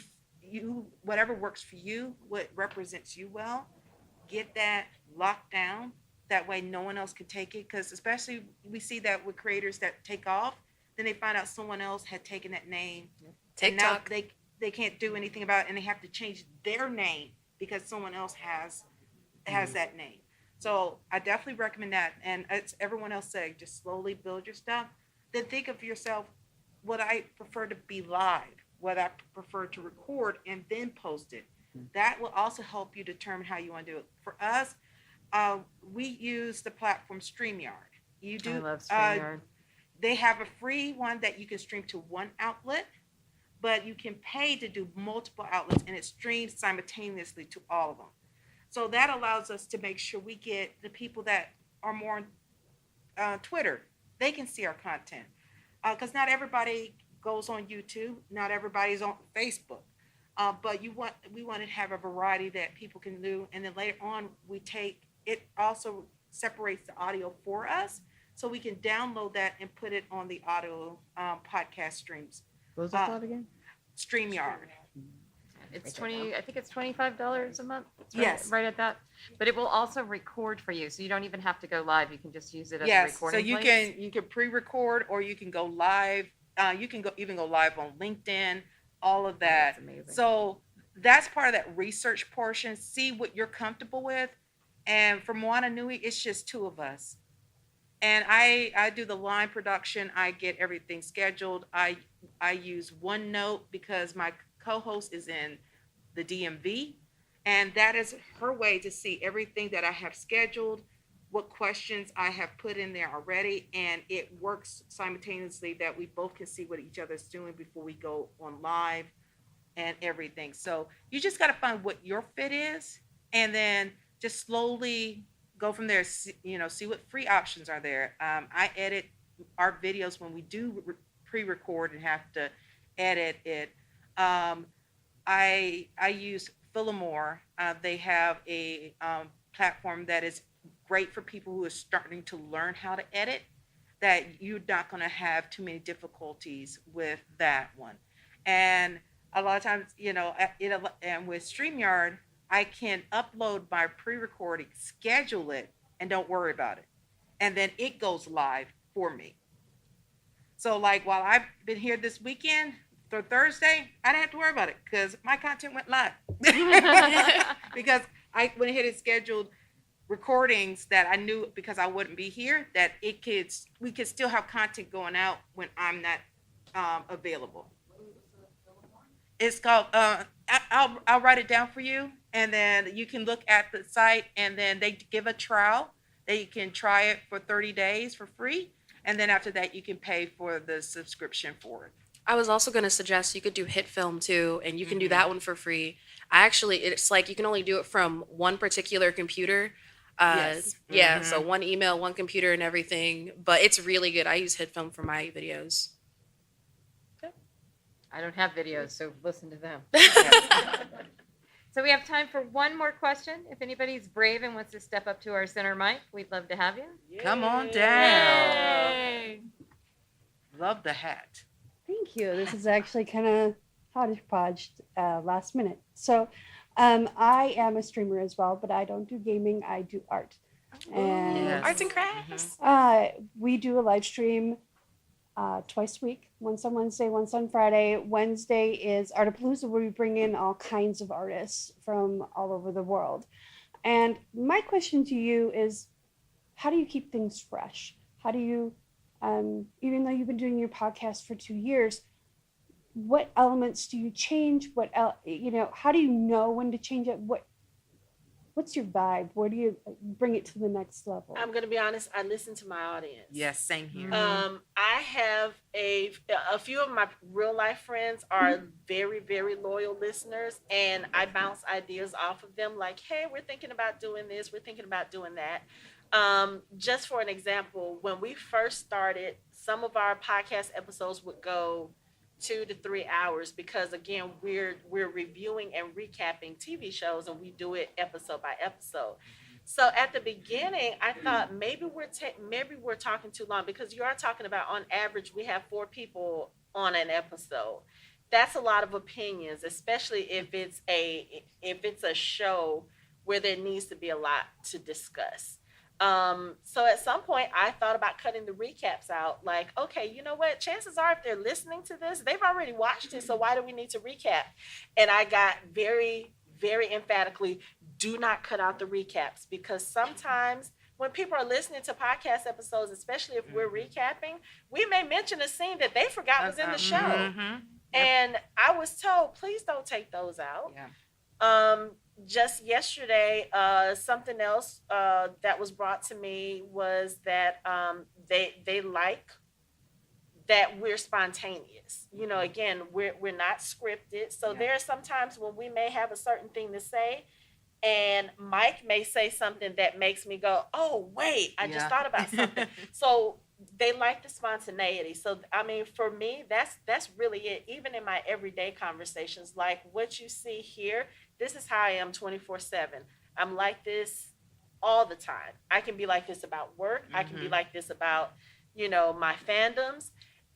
whatever works for you, what represents you well, get that locked down. That way no one else can take it, because especially we see that with creators that take off, then they find out someone else had taken that name. TikTok. And now they can't do anything about it, and they have to change their name because someone else has that name. So I definitely recommend that. And as everyone else said, just slowly build your stuff. Then think of yourself, would I prefer to be live? Would I prefer to record and then post it? That will also help you determine how you want to do it. For us, we use the platform StreamYard. I love StreamYard. They have a free one that you can stream to one outlet, but you can pay to do multiple outlets, and it streams simultaneously to all of them. So that allows us to make sure we get the people that are more on Twitter. They can see our content, because not everybody goes on YouTube. Not everybody's on Facebook. But we want to have a variety that people can do. And then later on, it also separates the audio for us, so we can download that and put it on the audio podcast streams. What was that called again? StreamYard. It's I think it's $25 a month. It's Yes. right at that. But it will also record for you, so you don't even have to go live. You can just use it as a Yes, recording. so you place. can pre-record, or you can go live. You can even go live on LinkedIn. All of that. That's amazing. So that's part of that research portion. See what you're comfortable with. And for Moana Nui, it's just two of us. And I do the line production. I get everything scheduled. I use OneNote because my co-host is in the DMV. And that is her way to see everything that I have scheduled, what questions I have put in there already. And it works simultaneously that we both can see what each other's doing before we go on live and everything. So you just got to find what your fit is, and then just slowly go from there. See what free options are there. I edit our videos when we do pre-record and have to edit it. I use Philomore. They have a platform that is great for people who are starting to learn how to edit, that you're not going to have too many difficulties with that one. And a lot of times, and with StreamYard, I can upload my pre-recording, schedule it, and don't worry about it. And then it goes live for me. So like while I've been here this weekend, for Thursday, I didn't have to worry about it because my content went live. Because I went ahead and scheduled recordings that I knew, because I wouldn't be here, that we could still have content going out when I'm not available. It's called, I'll write it down for you, and then you can look at the site, and then they give a trial. They can try it for 30 days for free, and then after that, you can pay for the subscription for it. I was also going to suggest you could do Hit Film too, and you can do that one for free. It's like you can only do it from one particular computer. Yes. Yeah, so one email, one computer, and everything. But it's really good. I use HitFilm for my videos. I don't have videos, so listen to them. So we have time for one more question. If anybody's brave and wants to step up to our center mic, we'd love to have you. Come on down. Love the hat. Thank you. This is actually kind of hodgepodge last minute. So I am a streamer as well, but I don't do gaming. I do art. And Yes. Arts and crafts. we do a live stream twice a week, once on Wednesday, once on Friday. Wednesday is Artapalooza, where we bring in all kinds of artists from all over the world. And my question to you is, how do you keep things fresh? How do you, even though you've been doing your podcast for 2 years, what elements do you change? How do you know when to change it? What's your vibe? Where do you bring it to the next level? I'm going to be honest. I listen to my audience. Yes, same here. I have a few of my real life friends are very, very loyal listeners, and I bounce ideas off of them like, hey, we're thinking about doing this. We're thinking about doing that. Just for an example, when we first started, some of our podcast episodes would go 2 to 3 hours because, again, we're reviewing and recapping TV shows, and we do it episode by episode. So at the beginning, I thought maybe we're talking too long, because you are talking about, on average, we have 4 people on an episode. That's a lot of opinions, especially if it's a show where there needs to be a lot to discuss. So at some point I thought about cutting the recaps out. Like, okay, you know what? Chances are if they're listening to this, they've already watched it. So why do we need to recap? And I got very, very emphatically, do not cut out the recaps, because sometimes when people are listening to podcast episodes, especially if we're recapping, we may mention a scene that they forgot was in the show. And I was told, please don't take those out. Just yesterday, something else that was brought to me was that they like that we're spontaneous. You know, again, we're not scripted. So there are some times when we may have a certain thing to say, and Mike may say something that makes me go, oh, wait, I just thought about something. So they like the spontaneity. So, I mean, for me, that's really it. Even in my everyday conversations, like what you see here, this is how I am 24/7. I'm like this all the time. I can be like this about work. I can be like this about, my fandoms.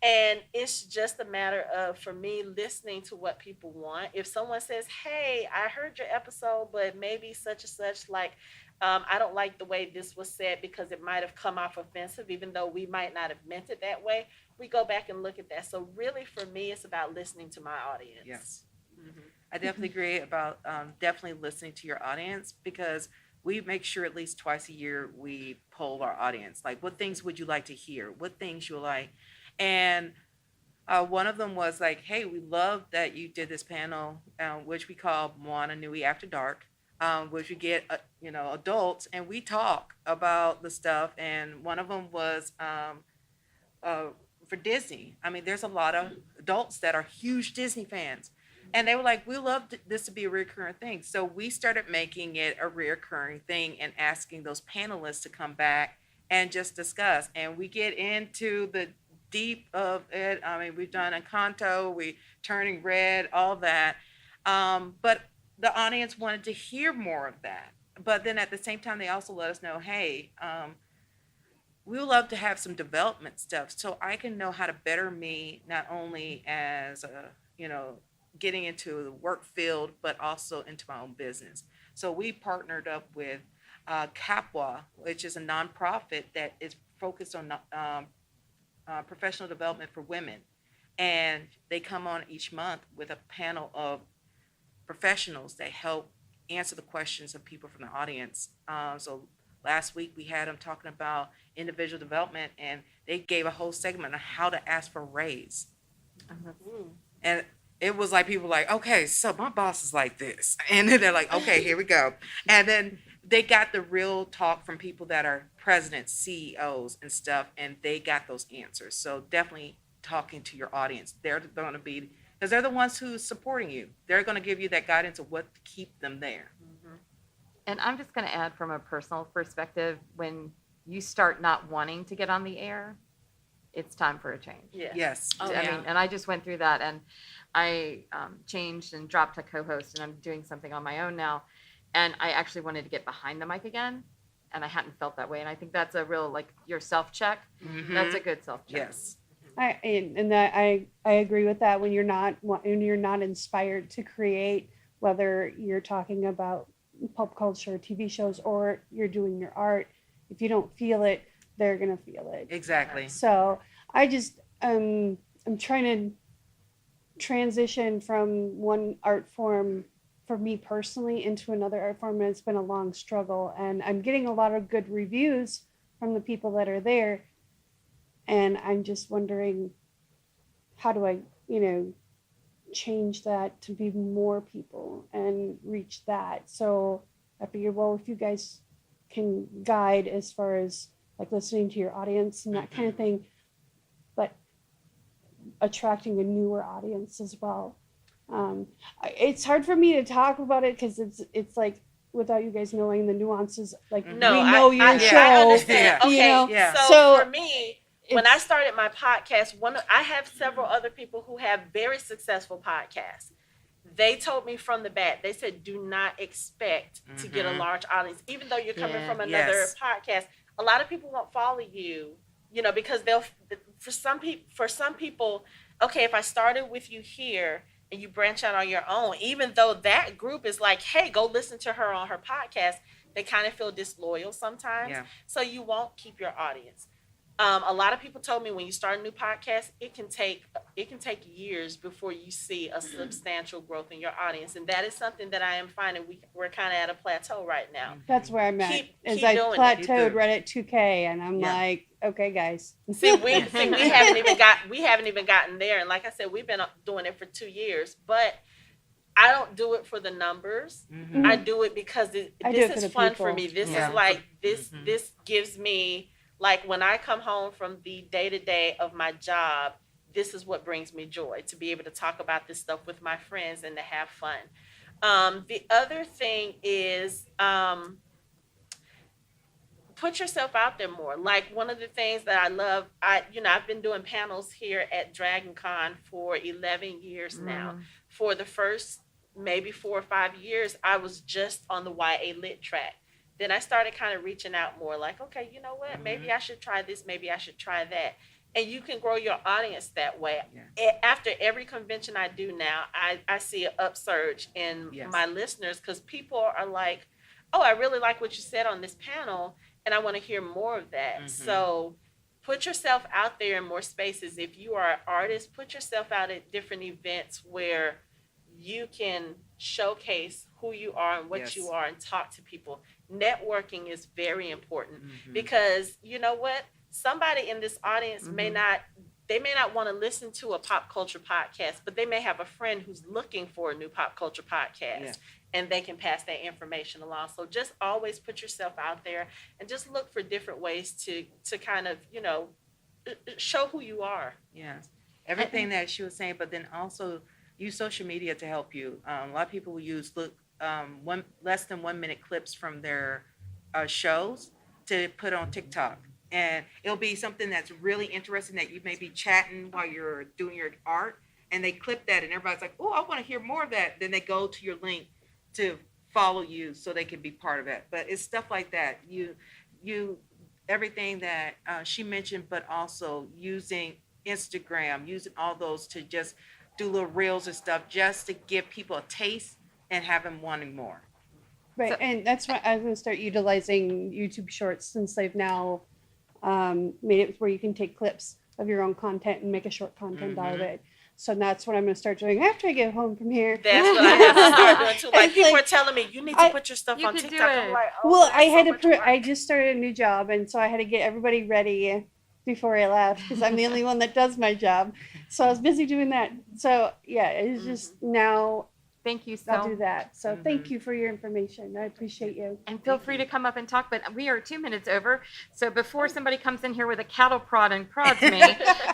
And it's just a matter of, for me, listening to what people want. If someone says, hey, I heard your episode, but maybe such and such, like, I don't like the way this was said because it might have come off offensive, even though we might not have meant it that way, we go back and look at that. So really, for me, it's about listening to my audience. Yes. I definitely agree about definitely listening to your audience, because we make sure at least twice a year we poll our audience. Like, what things would you like to hear? What things you like? And one of them was like, hey, we love that you did this panel, which we call Moana Nui After Dark, which we get, adults, and we talk about the stuff. And one of them was for Disney. I mean, there's a lot of adults that are huge Disney fans. And they were like, we love this to be a recurring thing. So we started making it a recurring thing and asking those panelists to come back and just discuss. And we get into the deep of it. I mean, we've done Encanto, we Turning Red, all that. But the audience wanted to hear more of that. But then at the same time, they also let us know, hey, we would love to have some development stuff so I can know how to better me, not only as getting into the work field, but also into my own business. So we partnered up with Capwa, which is a nonprofit that is focused on professional development for women. And they come on each month with a panel of professionals that help answer the questions of people from the audience. So last week we had them talking about individual development, and they gave a whole segment on how to ask for a raise. And it was like, people were like, okay, so my boss is like this. And then they're like, okay, here we go. And then they got the real talk from people that are presidents, CEOs and stuff, and they got those answers. So definitely talking to your audience. They're going to be, because they're the ones who's supporting you. They're going to give you that guidance of what to keep them there. And I'm just going to add from a personal perspective, when you start not wanting to get on the air, it's time for a change. Yes. Oh, I mean, and I just went through that, and I changed and dropped a co-host, and I'm doing something on my own now. And I actually wanted to get behind the mic again, and I hadn't felt that way. And I think that's a real, like, your self-check. Mhm. That's a good self-check. Yes. I agree with that. When you're not inspired to create, whether you're talking about pop culture, TV shows, or you're doing your art, if you don't feel it, they're gonna feel it. Exactly. So I just I'm trying to transition from one art form for me personally into another art form, and it's been a long struggle. And I'm getting a lot of good reviews from the people that are there, and I'm just wondering, how do I, change that to be more people and reach that? So I figured, well, if you guys can guide as far as like listening to your audience and that kind of thing, but attracting a newer audience as well. It's hard for me to talk about it because it's like, without you guys knowing the nuances, like we know your show. I understand. Yeah. Okay, Yeah. So for me, when I started my podcast, I have several other people who have very successful podcasts. They told me from the bat, they said, do not expect to get a large audience, even though you're coming from another podcast. A lot of people won't follow you, because for some people, okay, if I started with you here and you branch out on your own, even though that group is like, hey, go listen to her on her podcast, they kind of feel disloyal sometimes. Yeah. So you won't keep your audience. A lot of people told me when you start a new podcast, it can take years before you see a substantial growth in your audience, and that is something that I am finding we're kind of at a plateau right now. That's where I'm at. Keep I doing it. plateaued right at 2K, and I'm like, okay, guys. See, we haven't even gotten there, and like I said, we've been doing it for 2 years, but I don't do it for the numbers. Mm-hmm. I do it because this is fun for me. This is like this gives me. Like when I come home from the day-to-day of my job, this is what brings me joy, to be able to talk about this stuff with my friends and to have fun. The other thing is put yourself out there more. Like one of the things that I love, I've been doing panels here at Dragon Con for 11 years now. For the first maybe 4 or 5 years, I was just on the YA Lit track. Then I started kind of reaching out more, like, okay, you know what? Maybe I should try this. Maybe I should try that. And you can grow your audience that way. Yeah. After every convention I do now, I see an upsurge in my listeners, because people are like, oh, I really like what you said on this panel, and I want to hear more of that. So put yourself out there in more spaces. If you are an artist, put yourself out at different events where you can showcase who you are and what you are and talk to people. Networking is very important because you know what? Somebody in this audience may not want to listen to a pop culture podcast, but they may have a friend who's looking for a new pop culture podcast and they can pass that information along. So just always put yourself out there and just look for different ways to kind of, show who you are. Yes. Everything that she was saying, but then also use social media to help you. A lot of people will use less than 1 minute clips from their shows to put on TikTok. And it'll be something that's really interesting that you may be chatting while you're doing your art, and they clip that and everybody's like, oh, I want to hear more of that. Then they go to your link to follow you so they can be part of it. But it's stuff like that. You everything that she mentioned, but also using Instagram, using all those to just do little reels and stuff just to give people a taste and have them wanting more. Right, so, and that's why I'm going to start utilizing YouTube Shorts, since they've now made it where you can take clips of your own content and make a short content out of it. So that's what I'm going to start doing after I get home from here. That's what I have to start doing too. Like people are telling me, you need to put your stuff on TikTok. I'm like, well, I just started a new job, and so I had to get everybody ready before I left, because I'm the only one that does my job. So I was busy doing that. So yeah, it's just now Thank you I'll so do that. So thank you for your information. I appreciate you. And feel free to come up and talk, but we are 2 minutes over. So before somebody comes in here with a cattle prod and prods me,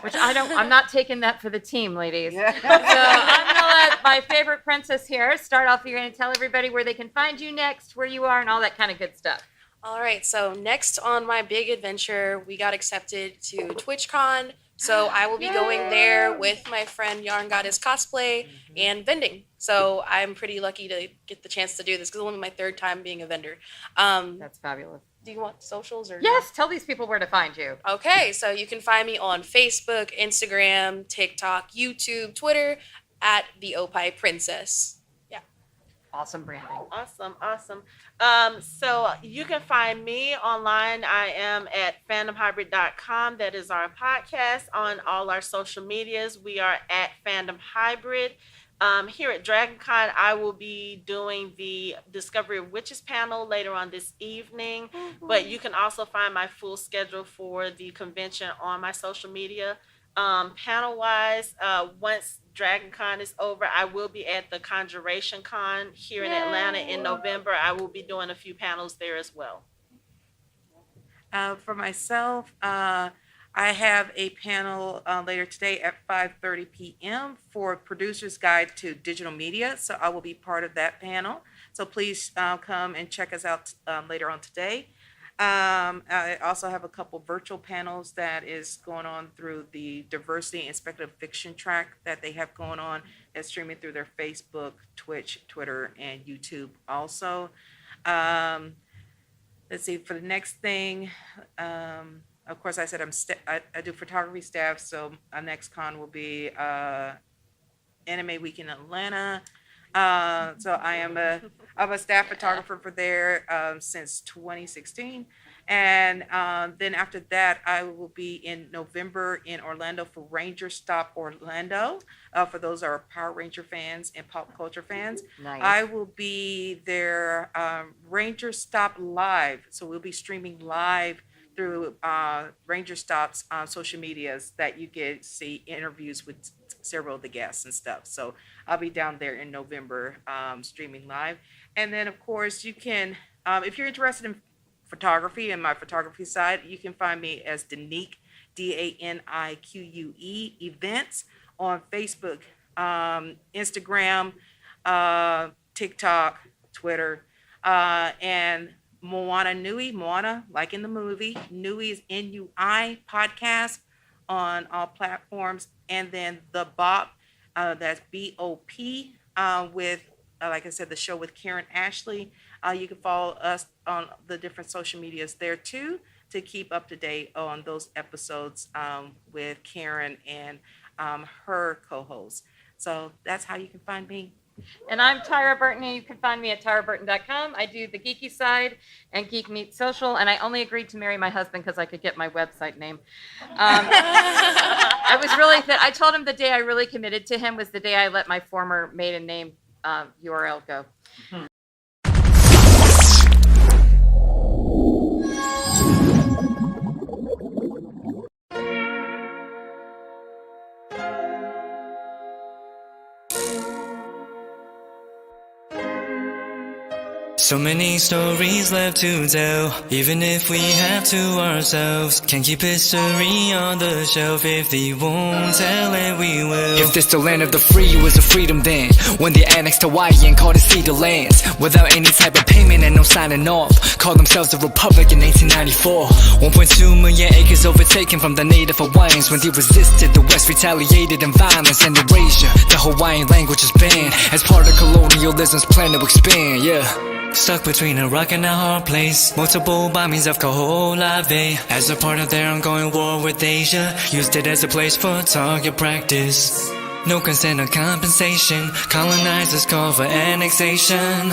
which I'm not taking that for the team, ladies. So I'm gonna let my favorite princess here start off. You're gonna tell everybody where they can find you next, where you are, and all that kind of good stuff. All right, so next on my big adventure, we got accepted to TwitchCon. So I will be going there with my friend Yarn Goddess Cosplay and vending. So I'm pretty lucky to get the chance to do this because it's only my third time being a vendor. That's fabulous. Do you want socials or? Yes, tell these people where to find you. Okay, so you can find me on Facebook, Instagram, TikTok, YouTube, Twitter at the Opie Princess. Yeah. Awesome branding. Awesome. So you can find me online. I am at fandomhybrid.com. That is our podcast. On all our social medias, we are at Fandom Hybrid. Here at DragonCon, I will be doing the Discovery of Witches panel later on this evening. But you can also find my full schedule for the convention on my social media. Panel-wise, once DragonCon is over, I will be at the Conjuration Con here in Atlanta in November. I will be doing a few panels there as well. For myself, I have a panel later today at 5:30 p.m. for Producer's Guide to Digital Media. So I will be part of that panel. So please come and check us out later on today. I also have a couple virtual panels that is going on through the Diversity and Speculative Fiction track that they have going on. That's streaming through their Facebook, Twitch, Twitter, and YouTube also. Let's see, for the next thing, of course, I said I do photography staff, so our next con will be Anime Week in Atlanta. So I'm a staff photographer for there since 2016. And then after that, I will be in November in Orlando for Ranger Stop Orlando. For those that are Power Ranger fans and pop culture fans. Nice. I will be there Ranger Stop Live. So we'll be streaming live through Ranger Stop's social medias that you get to see interviews with several of the guests and stuff. So I'll be down there in November streaming live. And then, of course, you can, if you're interested in photography and my photography side, you can find me as Danique, DANIQUE events on Facebook, Instagram, TikTok, Twitter, and Moana Nui, Moana, like in the movie, Nui is NUI podcast on all platforms. And then the BOP, that's BOP, with, like I said, the show with Karen Ashley. You can follow us on the different social medias there too to keep up to date on those episodes with Karen and her co-host. So that's how you can find me. And I'm Tyra Burton, and you can find me at tyraburton.com. I do the geeky side and Geek Meets Social, and I only agreed to marry my husband because I could get my website name. I was really I told him the day I really committed to him was the day I let my former maiden name URL go. So many stories left to tell, even if we have to ourselves. Can't keep history on the shelf. If they won't tell it, we will. If this the land of the free, it was a freedom then. When they annexed Hawaii and called it Cedar Lands, without any type of payment and no signing off. Called themselves the Republic in 1894. 1.2 million acres overtaken from the native Hawaiians. When they resisted, the West retaliated in violence and erasure. The Hawaiian language is banned as part of colonialism's plan to expand, yeah. Stuck between a rock and a hard place. Multiple bombings of Kaho'olawe as a part of their ongoing war with Asia. Used it as a place for target practice. No consent or compensation. Colonizers call for annexation.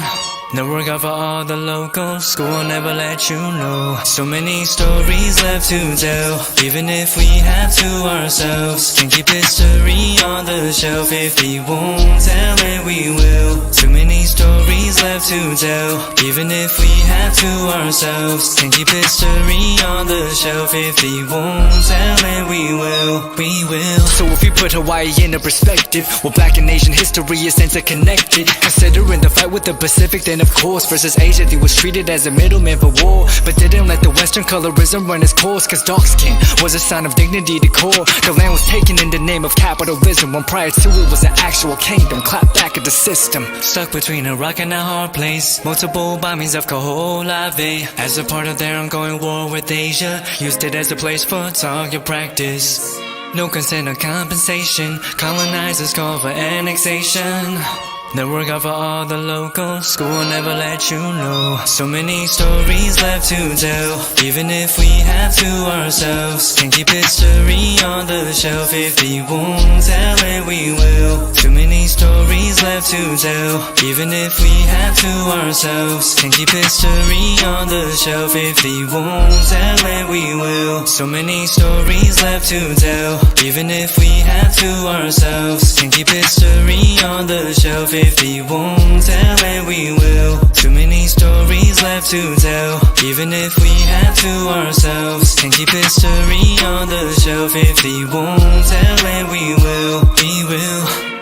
No work out for all the locals, school will never let you know. So many stories left to tell, even if we have to ourselves. Can keep history on the shelf. If we won't tell it, we will. Too many stories left to tell, even if we have to ourselves. Can keep history on the shelf. If we won't tell it, we will. We will. So if we put Hawaii in a perspective, well, Black and Asian history is interconnected. Considering the fight with the Pacific, then of course versus Asia, he was treated as a middleman for war, but didn't let the Western colorism run its course. Cause dark skin was a sign of dignity to core. The land was taken in the name of capitalism, when prior to it was an actual kingdom. Clap back at the system. Stuck between a rock and a hard place. Multiple bombings of Kaho'olawe. As a part of their ongoing war with Asia, used it as a place for target practice. No consent or compensation. Colonizers call for annexation. No work out for all the locals, school will never let you know. So many stories left to tell, even if we have to ourselves. Can keep history on the shelf. If we won't tell it, we will. Too many stories left to tell, even if we have to ourselves. Can keep history on the shelf. If we won't tell it, we will. So many stories left to tell, even if we have to ourselves. Can keep history on the shelf. If we won't tell it, we will. Too many stories left to tell, even if we have to ourselves. Can keep history on the shelf. If we won't tell it, we will. We will.